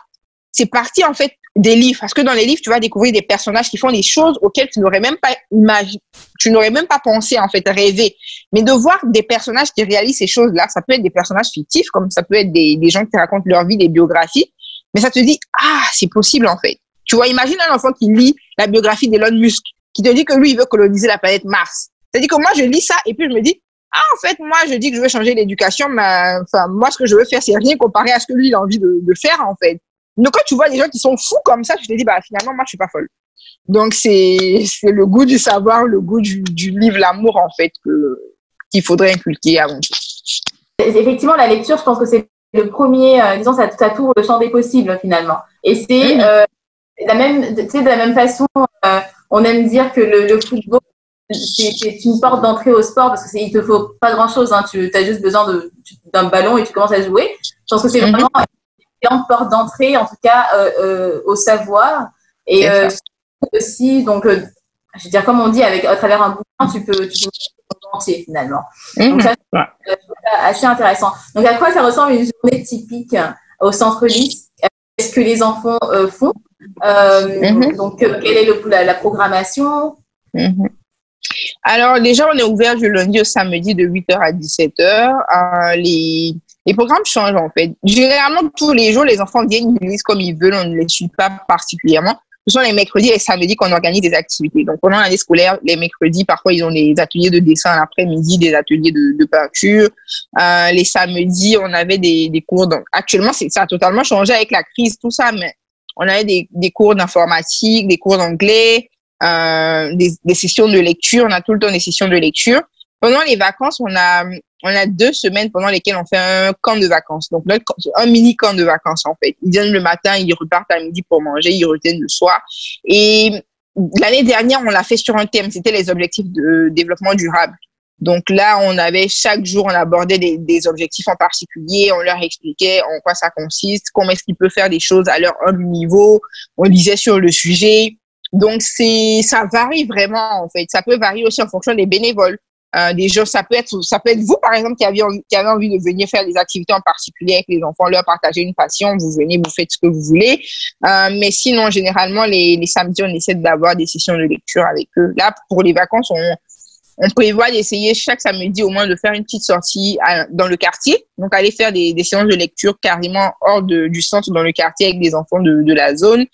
c'est parti, en fait, des livres. Parce que dans les livres, tu vas découvrir des personnages qui font des choses auxquelles tu n'aurais même pas imaginé, tu n'aurais même pas pensé, en fait, rêver. Mais de voir des personnages qui réalisent ces choses-là, ça peut être des personnages fictifs, comme ça peut être des gens qui racontent leur vie, des biographies. Mais ça te dit, ah, c'est possible, en fait. Tu vois, imagine un enfant qui lit la biographie d'Elon Musk, qui te dit que lui, il veut coloniser la planète Mars. C'est-à-dire que moi, je lis ça et puis je me dis, ah, en fait, moi, je dis que je veux changer l'éducation, mais enfin, moi, ce que je veux faire, c'est rien comparé à ce que lui, il a envie de faire, en fait. Donc, quand tu vois des gens qui sont fous comme ça, tu te dis, bah, finalement, moi, je suis pas folle. Donc, c'est le goût du savoir, le goût du livre, l'amour, en fait, qu'il faudrait inculquer avant tout. Effectivement, la lecture, je pense que c'est le premier, disons, ça t'ouvre le champ des possibles, finalement. Et c'est, de la même façon, on aime dire que le football, c'est une porte d'entrée au sport parce que il te faut pas grand chose, hein. Tu as juste besoin d'un ballon et tu commences à jouer. Je pense que c'est vraiment une porte d'entrée, en tout cas, au savoir. Et aussi, donc, je veux dire, comme on dit, à travers un bouquin, tu peux le monde entier, finalement. Donc, ça, c'est assez intéressant. Donc, à quoi ça ressemble une journée typique au Centre Lys? Qu'est-ce que les enfants font? Donc, quelle est la programmation? Alors, déjà, on est ouvert du lundi au samedi de 8h à 17h. Les programmes changent, en fait. Généralement, tous les jours, les enfants viennent, ils lisent comme ils veulent, on ne les suit pas particulièrement. Ce sont les mercredis et les samedis qu'on organise des activités. Donc, pendant l'année scolaire, les mercredis, parfois, ils ont des ateliers de dessin l'après-midi, des ateliers de peinture. Les samedis, on avait des cours. Donc, actuellement, ça a totalement changé avec la crise, tout ça, mais on avait des cours d'informatique, des cours d'anglais, des sessions de lecture. On a tout le temps des sessions de lecture. Pendant les vacances, on a 2 semaines pendant lesquelles on fait un camp de vacances. Donc, un mini camp de vacances, en fait. Ils viennent le matin, ils repartent à midi pour manger, ils reviennent le soir. Et l'année dernière, on l'a fait sur un thème. C'était les objectifs de développement durable. Donc là, chaque jour, on abordait des objectifs en particulier. On leur expliquait en quoi ça consiste, comment est-ce qu'ils peuvent faire des choses à leur humble niveau. On lisait sur le sujet. Donc, ça varie vraiment, en fait. Ça peut varier aussi en fonction des bénévoles. Des gens, ça peut être vous, par exemple, qui avez envie de venir faire des activités en particulier avec les enfants, leur partager une passion, vous venez, vous faites ce que vous voulez. Mais sinon, généralement, les samedis, on essaie d'avoir des sessions de lecture avec eux. Là, pour les vacances, on prévoit d'essayer chaque samedi au moins de faire une petite sortie dans le quartier. Donc, aller faire des séances de lecture carrément hors du centre, dans le quartier avec des enfants de la zone.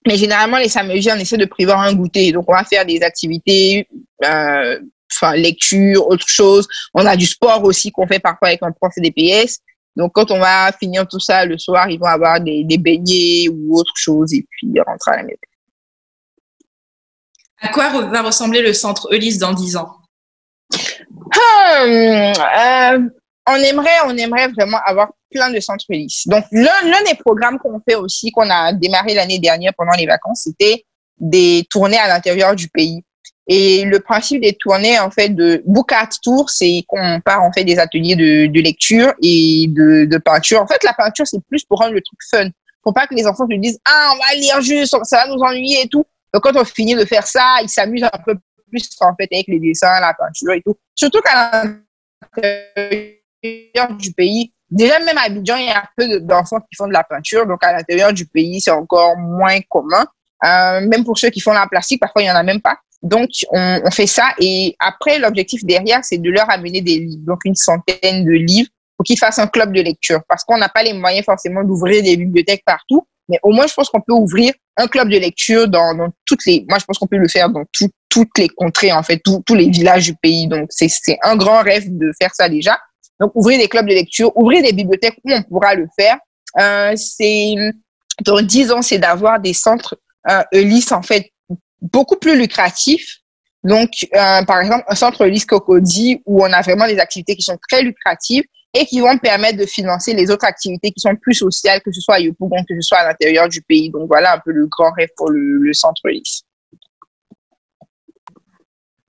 Mais généralement, les samedis, on essaie de prévoir un goûter. Donc, on va faire des activités, lecture, autre chose. On a du sport aussi qu'on fait parfois avec un prof DPS. Donc, quand on va finir tout ça le soir, ils vont avoir des beignets ou autre chose et puis rentrer à la maison. À quoi va ressembler le Centre Ulysse dans 10 ans? On aimerait vraiment avoir plein de centres Ulysse. Donc, l'un des programmes qu'on fait aussi, qu'on a démarré l'année dernière pendant les vacances, c'était des tournées à l'intérieur du pays. Et le principe des tournées, en fait, de Book Art Tour, c'est qu'on part, en fait, des ateliers de lecture et de peinture. En fait, la peinture, c'est plus pour rendre le truc fun. Pour pas que les enfants se disent, ah, on va lire juste, ça va nous ennuyer et tout. Donc, quand on finit de faire ça, ils s'amusent un peu plus, en fait, avec les dessins, la peinture et tout. Surtout qu'à l'intérieur du pays, déjà, même à Abidjan, il y a un peu d'enfants qui font de la peinture. Donc, à l'intérieur du pays, c'est encore moins commun. Même pour ceux qui font la plastique, parfois, il y en a même pas. Donc, on fait ça. Et après, l'objectif derrière, c'est de leur amener des livres. Donc, une centaine de livres pour qu'ils fassent un club de lecture. Parce qu'on n'a pas les moyens forcément d'ouvrir des bibliothèques partout. mais au moins, je pense qu'on peut ouvrir un club de lecture dans toutes les, moi, je pense qu'on peut le faire dans toutes les contrées, en fait, tous les villages du pays. Donc, c'est un grand rêve de faire ça déjà. Donc, ouvrir des clubs de lecture, ouvrir des bibliothèques où on pourra le faire. Dans 10 ans, c'est d'avoir des centres Ulysse, en fait, beaucoup plus lucratifs. Donc, par exemple, un centre Ulysse Cocody où on a vraiment des activités qui sont très lucratives et qui vont permettre de financer les autres activités qui sont plus sociales, que ce soit à Yopougon, que ce soit à l'intérieur du pays. Donc, voilà un peu le grand rêve pour le centre Ulysse.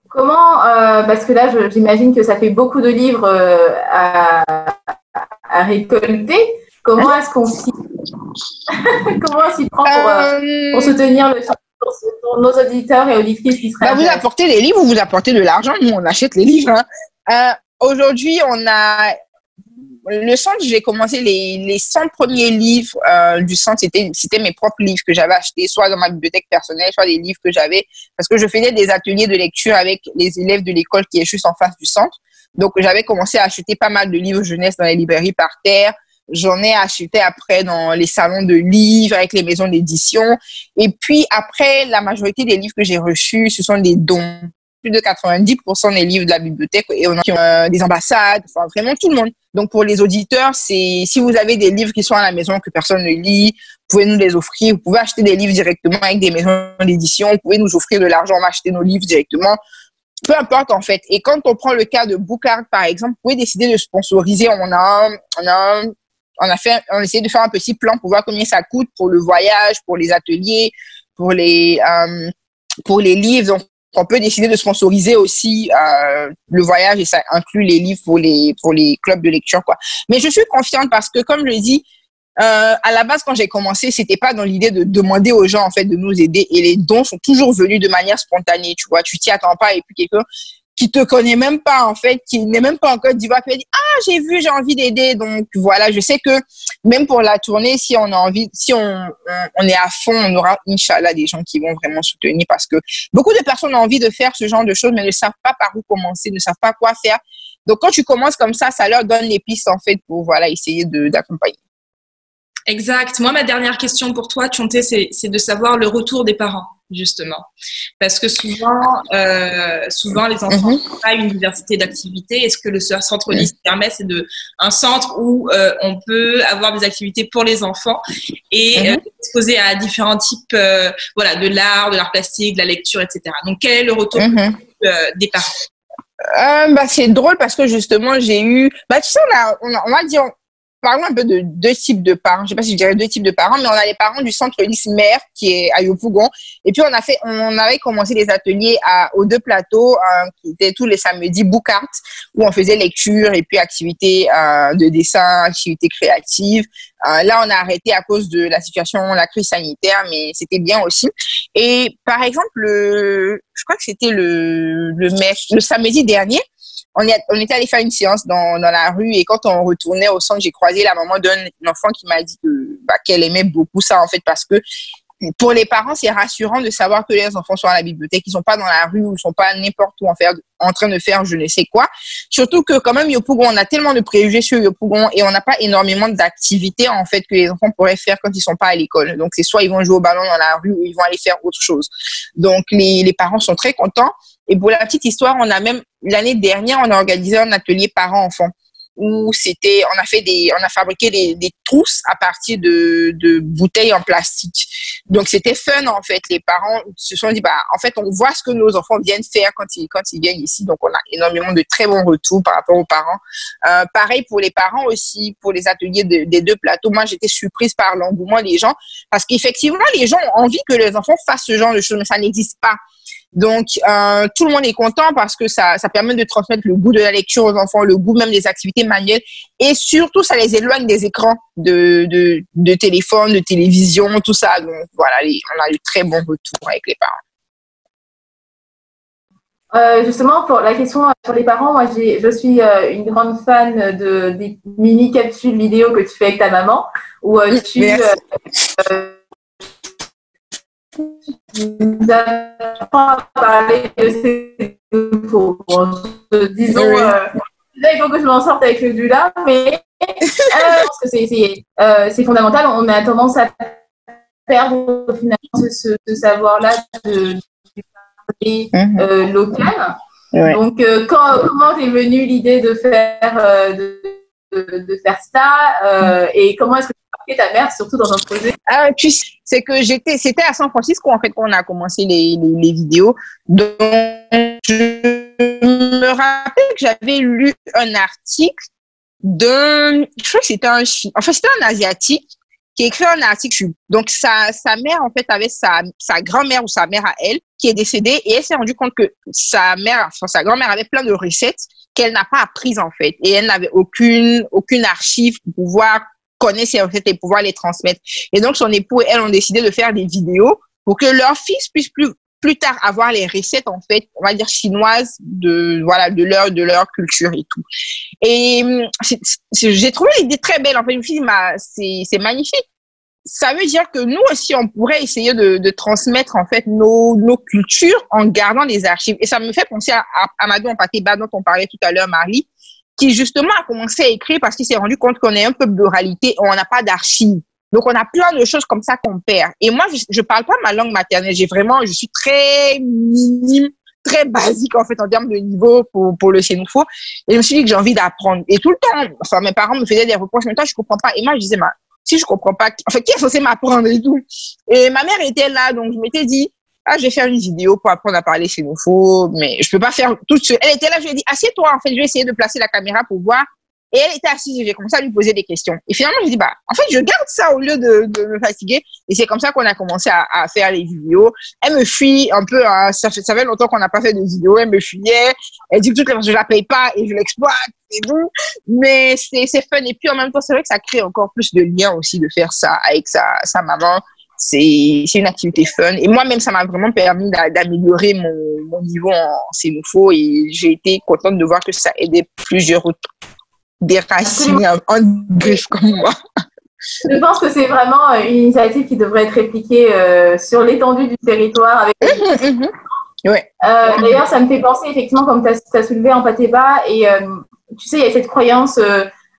Comment, parce que là, j'imagine que ça fait beaucoup de livres à récolter. Comment est-ce qu'on s'y prend pour soutenir pour nos auditeurs et auditrices qui seraient vous apportez les livres ou vous apportez de l'argent. Nous, on achète les livres. Hein. Aujourd'hui, on a le centre, j'ai commencé les 100 premiers livres du centre, c'était mes propres livres que j'avais achetés, soit dans ma bibliothèque personnelle, soit des livres que j'avais, parce que je faisais des ateliers de lecture avec les élèves de l'école qui est juste en face du centre. Donc, j'avais commencé à acheter pas mal de livres jeunesse dans les librairies par terre. J'en ai acheté après dans les salons de livres avec les maisons d'édition. Et puis après, la majorité des livres que j'ai reçus, ce sont des dons. Plus de 90% des livres de la bibliothèque et on a des ambassades, enfin vraiment tout le monde. Donc pour les auditeurs, si vous avez des livres qui sont à la maison que personne ne lit, vous pouvez nous les offrir. Vous pouvez acheter des livres directement avec des maisons d'édition. Vous pouvez nous offrir de l'argent, on va acheter nos livres directement. Peu importe en fait. Et quand on prend le cas de Bookart par exemple, vous pouvez décider de sponsoriser. On a essayé de faire un petit plan pour voir combien ça coûte pour le voyage, pour les ateliers, pour les livres. Donc, on peut décider de sponsoriser aussi le voyage et ça inclut les livres pour les clubs de lecture, quoi. Mais je suis confiante parce que, comme je dis, à la base, quand j'ai commencé, c'était pas dans l'idée de demander aux gens, en fait, de nous aider. Et les dons sont toujours venus de manière spontanée, tu vois. Tu t'y attends pas et puis quelqu'un qui te connaît même pas, en fait, qui n'est même pas en Côte d'Ivoire, qui dit, j'ai envie d'aider. Donc, voilà, je sais que même pour la tournée, si on a envie, si on est à fond, on aura, Inch'Allah, des gens qui vont vraiment soutenir parce que beaucoup de personnes ont envie de faire ce genre de choses, mais ne savent pas par où commencer, ne savent pas quoi faire. Donc, quand tu commences comme ça leur donne les pistes, en fait, pour, voilà, essayer d'accompagner. Exact. Moi, ma dernière question pour toi, Tchonté, c'est de savoir le retour des parents, justement. Parce que souvent les enfants n'ont pas une diversité d'activités. Et ce que le centre Ulysse permet, c'est un centre où on peut avoir des activités pour les enfants et exposer à différents types de l'art plastique, de la lecture, etc. Donc, quel est le retour des parents? C'est drôle parce que justement, j'ai eu... tu sais, on va dire... Parlons un peu de deux types de parents. Je sais pas si je dirais deux types de parents, mais on a les parents du centre Ulysse Mère qui est à Yopougon. Et puis on avait commencé des ateliers aux deux plateaux qui étaient tous les samedis Bookart où on faisait lecture et puis activités de dessin, activités créatives. Là, on a arrêté à cause de la situation, la crise sanitaire, mais c'était bien aussi. Et par exemple, je crois que c'était le samedi dernier. On était allé faire une séance dans la rue et quand on retournait au centre, j'ai croisé la maman d'un enfant qui m'a dit qu'elle aimait beaucoup ça en fait parce que pour les parents, c'est rassurant de savoir que les enfants sont à la bibliothèque, ils sont pas dans la rue ou ils sont pas n'importe où en train de faire je ne sais quoi. Surtout que quand même Yopougon, on a tellement de préjugés sur Yopougon et on n'a pas énormément d'activités en fait que les enfants pourraient faire quand ils sont pas à l'école. Donc c'est soit ils vont jouer au ballon dans la rue ou ils vont aller faire autre chose. Donc les parents sont très contents. Et pour la petite histoire, l'année dernière, on a organisé un atelier parents-enfants où on a fabriqué des trousses à partir de bouteilles en plastique. Donc, c'était fun, en fait. Les parents se sont dit, en fait, on voit ce que nos enfants viennent faire quand ils viennent ici. Donc, on a énormément de très bons retours par rapport aux parents. Pareil pour les parents aussi, pour les ateliers des deux plateaux. Moi, j'étais surprise par l'engouement des gens parce qu'effectivement, les gens ont envie que les enfants fassent ce genre de choses, mais ça n'existe pas. Donc, tout le monde est content parce que ça permet de transmettre le goût de la lecture aux enfants, le goût même des activités manuelles et surtout, ça les éloigne des écrans de téléphone, de télévision, tout ça. Donc, voilà, on a eu très bons retours avec les parents. Justement, pour la question sur les parents, moi, je suis une grande fan des mini-capsules vidéo que tu fais avec ta maman où tu nous apprends à parler de ces disons, il faut que je m'en sorte avec le Dula, mais je pense que c'est fondamental. On a tendance à perdre finalement ce savoir-là de local. Ouais. Donc, comment t'es venue l'idée de faire de faire ça et comment est-ce que tu as marqué ta mère, surtout dans un projet? Tu sais, c'est que c'était à San Francisco en fait qu'on a commencé les vidéos. Donc, je me rappelle que j'avais lu un article je crois que c'était c'était un Asiatique qui a écrit un article. Donc, sa mère, en fait, avait sa grand-mère ou sa mère à elle qui est décédée et elle s'est rendue compte que sa grand-mère avait plein de recettes qu'elle n'a pas apprises, en fait. Et elle n'avait aucune archive pour pouvoir connaître ces recettes et pouvoir les transmettre. Et donc, son époux et elle ont décidé de faire des vidéos pour que leur fils puisse plus tard avoir les recettes, en fait, on va dire chinoises de leur culture et tout. Et j'ai trouvé l'idée très belle. En fait, je me suis dit, c'est magnifique. Ça veut dire que nous aussi, on pourrait essayer de transmettre, en fait, nos cultures en gardant les archives. Et ça me fait penser à Amadou Ampateba, dont on parlait tout à l'heure, Marie, qui justement a commencé à écrire parce qu'il s'est rendu compte qu'on est un peuple d'oralité et on n'a pas d'archives. Donc, on a plein de choses comme ça qu'on perd. Et moi, je parle pas ma langue maternelle. Je suis très minime, très basique, en fait, en termes de niveau pour le sénoufo. Et je me suis dit que j'ai envie d'apprendre. Et tout le temps, mes parents me faisaient des reproches. Mais toi, je comprends pas. Et moi, je disais, si je comprends pas, en fait, qui est censé m'apprendre et tout? Et ma mère était là, donc je m'étais dit, je vais faire une vidéo pour apprendre à parler sénoufo, mais je peux pas faire tout seul. Elle était là, je lui ai dit, assieds-toi, en fait, je vais essayer de placer la caméra pour voir. Et elle était assise et j'ai commencé à lui poser des questions. Et finalement, je dis, en fait, je garde ça au lieu de me fatiguer. Et c'est comme ça qu'on a commencé à faire les vidéos. Elle me fuit un peu, hein, ça fait longtemps qu'on n'a pas fait de vidéos. Elle me fuyait. Elle dit que toutes les fois, je la paye pas et je l'exploite et tout. Mais c'est fun. Et puis, en même temps, c'est vrai que ça crée encore plus de liens aussi de faire ça avec sa maman. C'est une activité fun. Et moi-même, ça m'a vraiment permis d'améliorer mon niveau en sénoufo. Et j'ai été contente de voir que ça aidait plusieurs autres des racines en griffe comme moi. Je pense que c'est vraiment une initiative qui devrait être répliquée sur l'étendue du territoire. Avec ouais. D'ailleurs, ça me fait penser, effectivement, comme tu as soulevé Ampateba, et tu sais, il y a cette croyance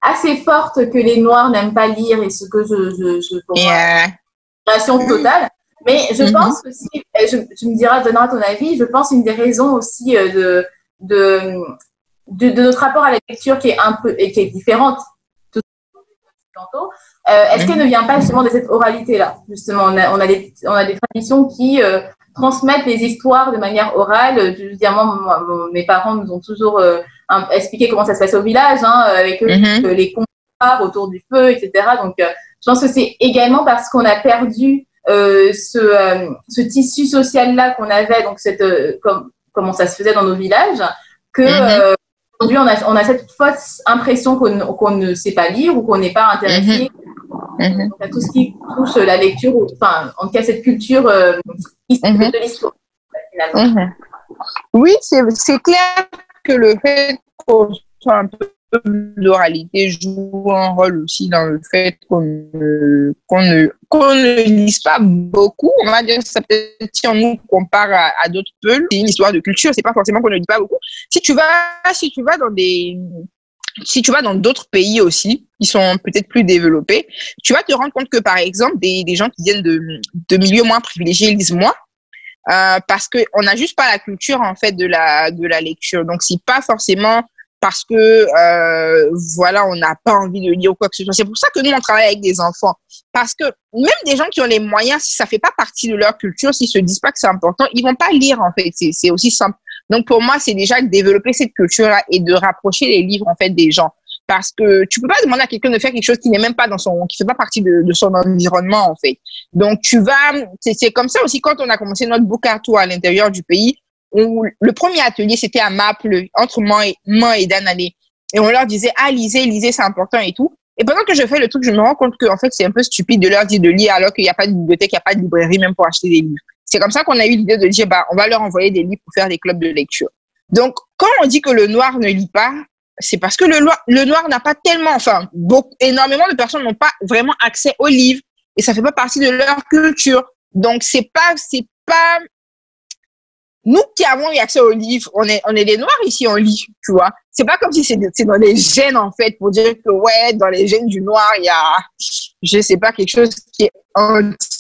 assez forte que les Noirs n'aiment pas lire, et ce que je relation totale. Mais je pense aussi, tu me diras, donneras ton avis, je pense une des raisons aussi de notre rapport à la lecture qui est différente est-ce qu'elle ne vient pas justement de cette oralité-là? Justement, on a des traditions qui transmettent les histoires de manière orale. Je veux dire, moi, mes parents nous ont toujours expliqué comment ça se passe au village, avec eux, les contes autour du feu, etc. Donc, je pense que c'est également parce qu'on a perdu ce tissu social-là qu'on avait, donc comment ça se faisait dans nos villages, que aujourd'hui, on a cette fausse impression qu'on ne sait pas lire ou qu'on n'est pas intéressé à tout ce qui touche la lecture, enfin, en tout cas, cette culture historique de l'histoire, finalement. Oui, c'est clair que le fait qu'on soit un peu d'oralité joue un rôle aussi dans le fait qu'on ne lise pas beaucoup. On va dire ça peut-être si on nous compare à d'autres peuples, c'est une histoire de culture, c'est pas forcément qu'on ne lit pas beaucoup. Si tu vas dans d'autres pays aussi, qui sont peut-être plus développés, tu vas te rendre compte que, par exemple, des gens qui viennent de milieux moins privilégiés lisent moins, parce qu'on n'a juste pas la culture, en fait, de la lecture. Donc, c'est pas forcément parce que, on n'a pas envie de lire ou quoi que ce soit. C'est pour ça que nous, on travaille avec des enfants. Parce que même des gens qui ont les moyens, si ça fait pas partie de leur culture, s'ils se disent pas que c'est important, ils vont pas lire, en fait. C'est aussi simple. Donc, pour moi, c'est déjà de développer cette culture-là et de rapprocher les livres, en fait, des gens. Parce que tu peux pas demander à quelqu'un de faire quelque chose qui n'est même pas qui fait pas partie de son environnement, en fait. Donc, c'est comme ça aussi quand on a commencé notre book art tour à l'intérieur du pays, où le premier atelier, c'était à Maple, entre Mans et Danalé. Et on leur disait, lisez, c'est important et tout. Et pendant que je fais le truc, je me rends compte que, en fait, c'est un peu stupide de leur dire de lire alors qu'il n'y a pas de bibliothèque, il n'y a pas de librairie même pour acheter des livres. C'est comme ça qu'on a eu l'idée de dire, on va leur envoyer des livres pour faire des clubs de lecture. Donc, quand on dit que le noir ne lit pas, c'est parce que le noir n'a pas tellement, énormément de personnes n'ont pas vraiment accès aux livres et ça fait pas partie de leur culture. Donc, c'est pas, nous qui avons eu accès aux livres, on est des noirs ici, on lit, tu vois. C'est pas comme si c'est dans les gènes, en fait, pour dire que, dans les gènes du noir, il y a, je sais pas, quelque chose qui est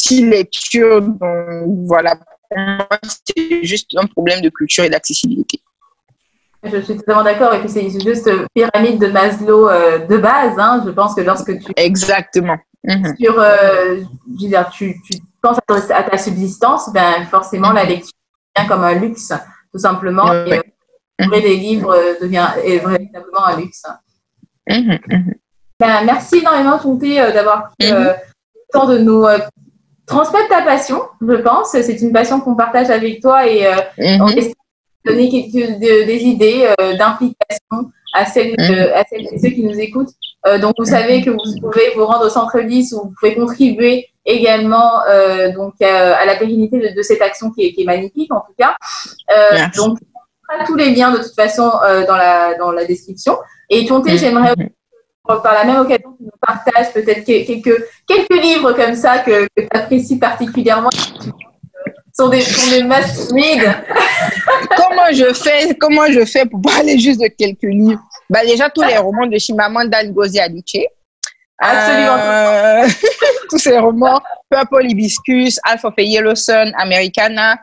multi-lectures. Donc, voilà. Pour moi, c'est juste un problème de culture et d'accessibilité. Je suis totalement d'accord. Et puis, c'est juste pyramide de Maslow de base. Hein. Je pense que lorsque tu... Exactement. Sur, je veux dire, tu penses à ta subsistance, ben, forcément, la lecture devient comme un luxe, tout simplement. Et trouver des livres est véritablement un luxe. Ben, merci énormément, Tonté, d'avoir pris le temps de nous transmettre ta passion, je pense. C'est une passion qu'on partage avec toi et on espère donner des idées d'implication à celles et ceux qui nous écoutent. Donc, vous savez que vous pouvez vous rendre au Centre Lys où vous pouvez contribuer également donc à la pérennité de cette action qui est magnifique, en tout cas. Donc, on mettra tous les liens de toute façon dans la description. Et Tonté, j'aimerais par la même occasion que nous partages peut-être quelques livres comme ça que tu apprécies particulièrement. Sont des must-read. Comment je fais pour parler juste de quelques livres? Bah, déjà, tous les romans de Chimamanda Ngozi Adichie. Absolument. Tous ces romans, Purple Hibiscus, Half of a Yellow Sun, Americana.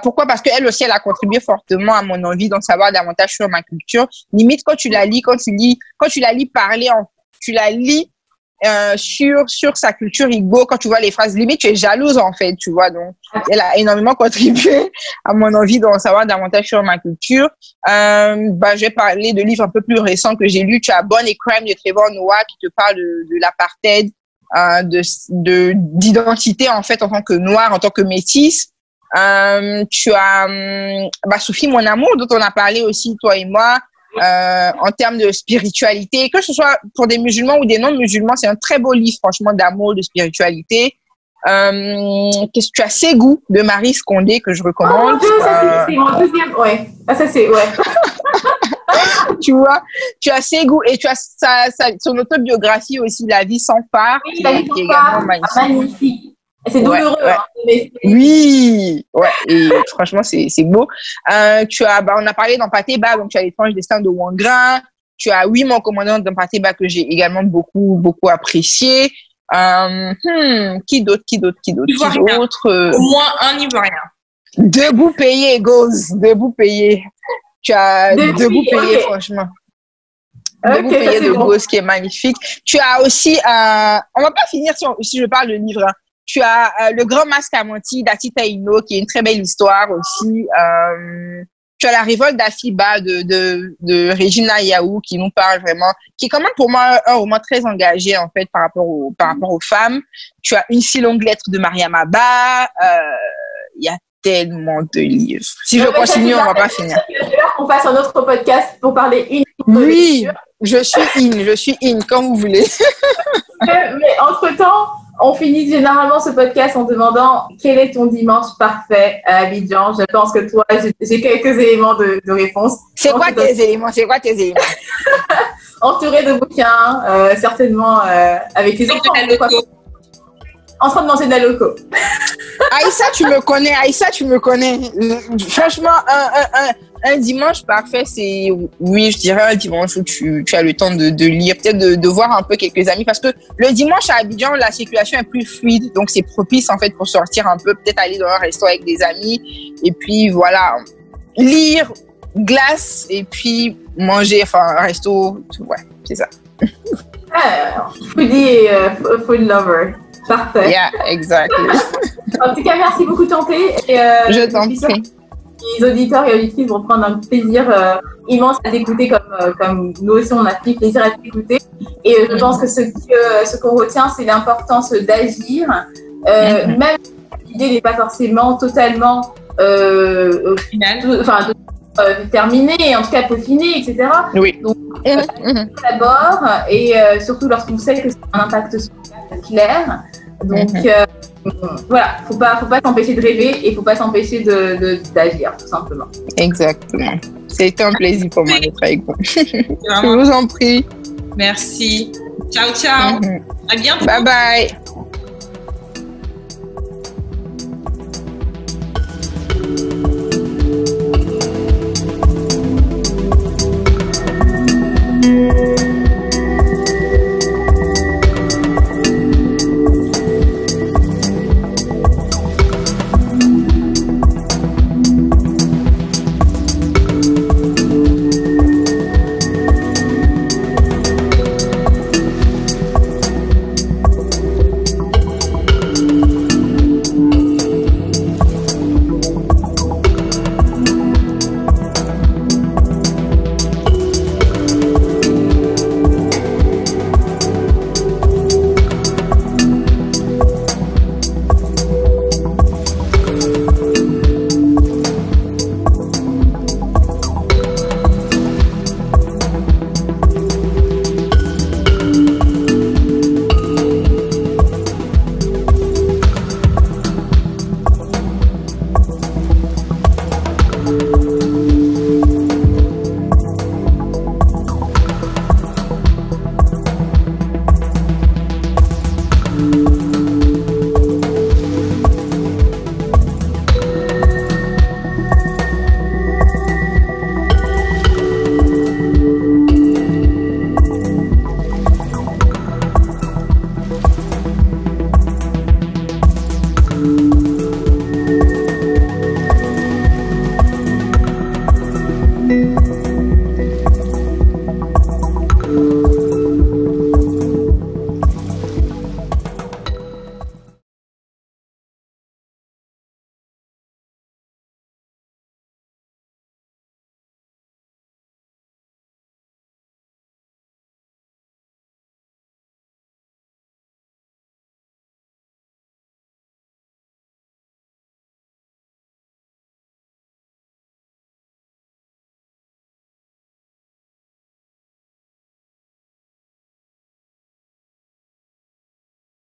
Pourquoi? Parce qu'elle aussi, elle a contribué fortement à mon envie d'en savoir davantage sur ma culture. Limite, quand tu la lis parler, tu la lis sur sa culture Igbo, quand tu vois les phrases, limite, tu es jalouse, en fait, tu vois. Donc, elle a énormément contribué à mon envie d'en savoir davantage sur ma culture. Je vais parler de livres un peu plus récents que j'ai lus. Tu as Born a Crime de Trevor Noah qui te parle de l'apartheid, d'identité, en fait, en tant que noire, en tant que métisse. Tu as Sophie, mon amour, dont on a parlé aussi, toi et moi, en termes de spiritualité, que ce soit pour des musulmans ou des non-musulmans, c'est un très beau livre, franchement, d'amour, de spiritualité. Tu as Ségou de Marie Scondé que je recommande. Oh mon Dieu, ça c'est mon deuxième, ouais. Ça c'est, ouais. Tu vois, tu as Ségou et tu as son autobiographie aussi, La vie sans phare, oui, qui est également magnifique. C'est douloureux. Oui, ouais, et franchement, c'est beau. On a parlé dans Patéba, donc tu as l'étrange destin de Wangra. Tu as Oui, mon commandant dans Patéba que j'ai également beaucoup apprécié. Qui d'autre? Au moins un Ivoirien. Debout payé, Goz. Debout payé. Tu as Debout payé, franchement. Debout payé de Goz qui est magnifique. Tu as aussi, on va pas finir si je parle de livre, hein. Tu as Le Grand Masque à Monty d'Atita Ino, qui est une très belle histoire aussi. Tu as La Révolte d'Afiba de Regina Yaou, qui nous parle vraiment, qui est quand même pour moi un roman très engagé, en fait, par rapport aux femmes. Tu as Une si longue lettre de Mariam Abba. Il y a tellement de livres. Si je continue, on va pas finir. On passe à un autre podcast pour parler Oui, je suis in, quand vous voulez. Mais entre-temps, on finit généralement ce podcast en demandant quel est ton dimanche parfait à Abidjan. Je pense que toi, j'ai quelques éléments de réponse. C'est quoi tes éléments? Entouré de bouquins, certainement avec tes enfants. En train de manger de la loco. Aïssa, tu me connais. Franchement, un dimanche parfait, c'est, oui, je dirais un dimanche où tu as le temps de lire, peut-être de voir un peu quelques amis, parce que le dimanche à Abidjan, la circulation est plus fluide, donc c'est propice en fait pour sortir un peu, peut-être aller dans un resto avec des amis, et puis voilà, lire, glace, et puis manger, un resto, ouais, c'est ça. Foodie et food lover. Parfait. Yeah, exactly. En tout cas, merci beaucoup, Tonté. Je t'en prie. Les auditeurs et auditrices vont prendre un plaisir immense à t'écouter comme nous aussi, on a pris plaisir à t'écouter. Et je pense que ce qu'on retient, c'est l'importance d'agir. Même si l'idée n'est pas forcément totalement terminée, en tout cas peaufinée, etc. Oui. Donc, d'abord, et surtout lorsqu'on sait que c'est un impact clair. Donc, voilà, faut pas s'empêcher de rêver et faut pas s'empêcher d'agir, tout simplement. Exactement. C'était un plaisir pour moi d'être avec vous. Je vous en prie. Merci. Ciao, ciao. À bientôt. Bye bye.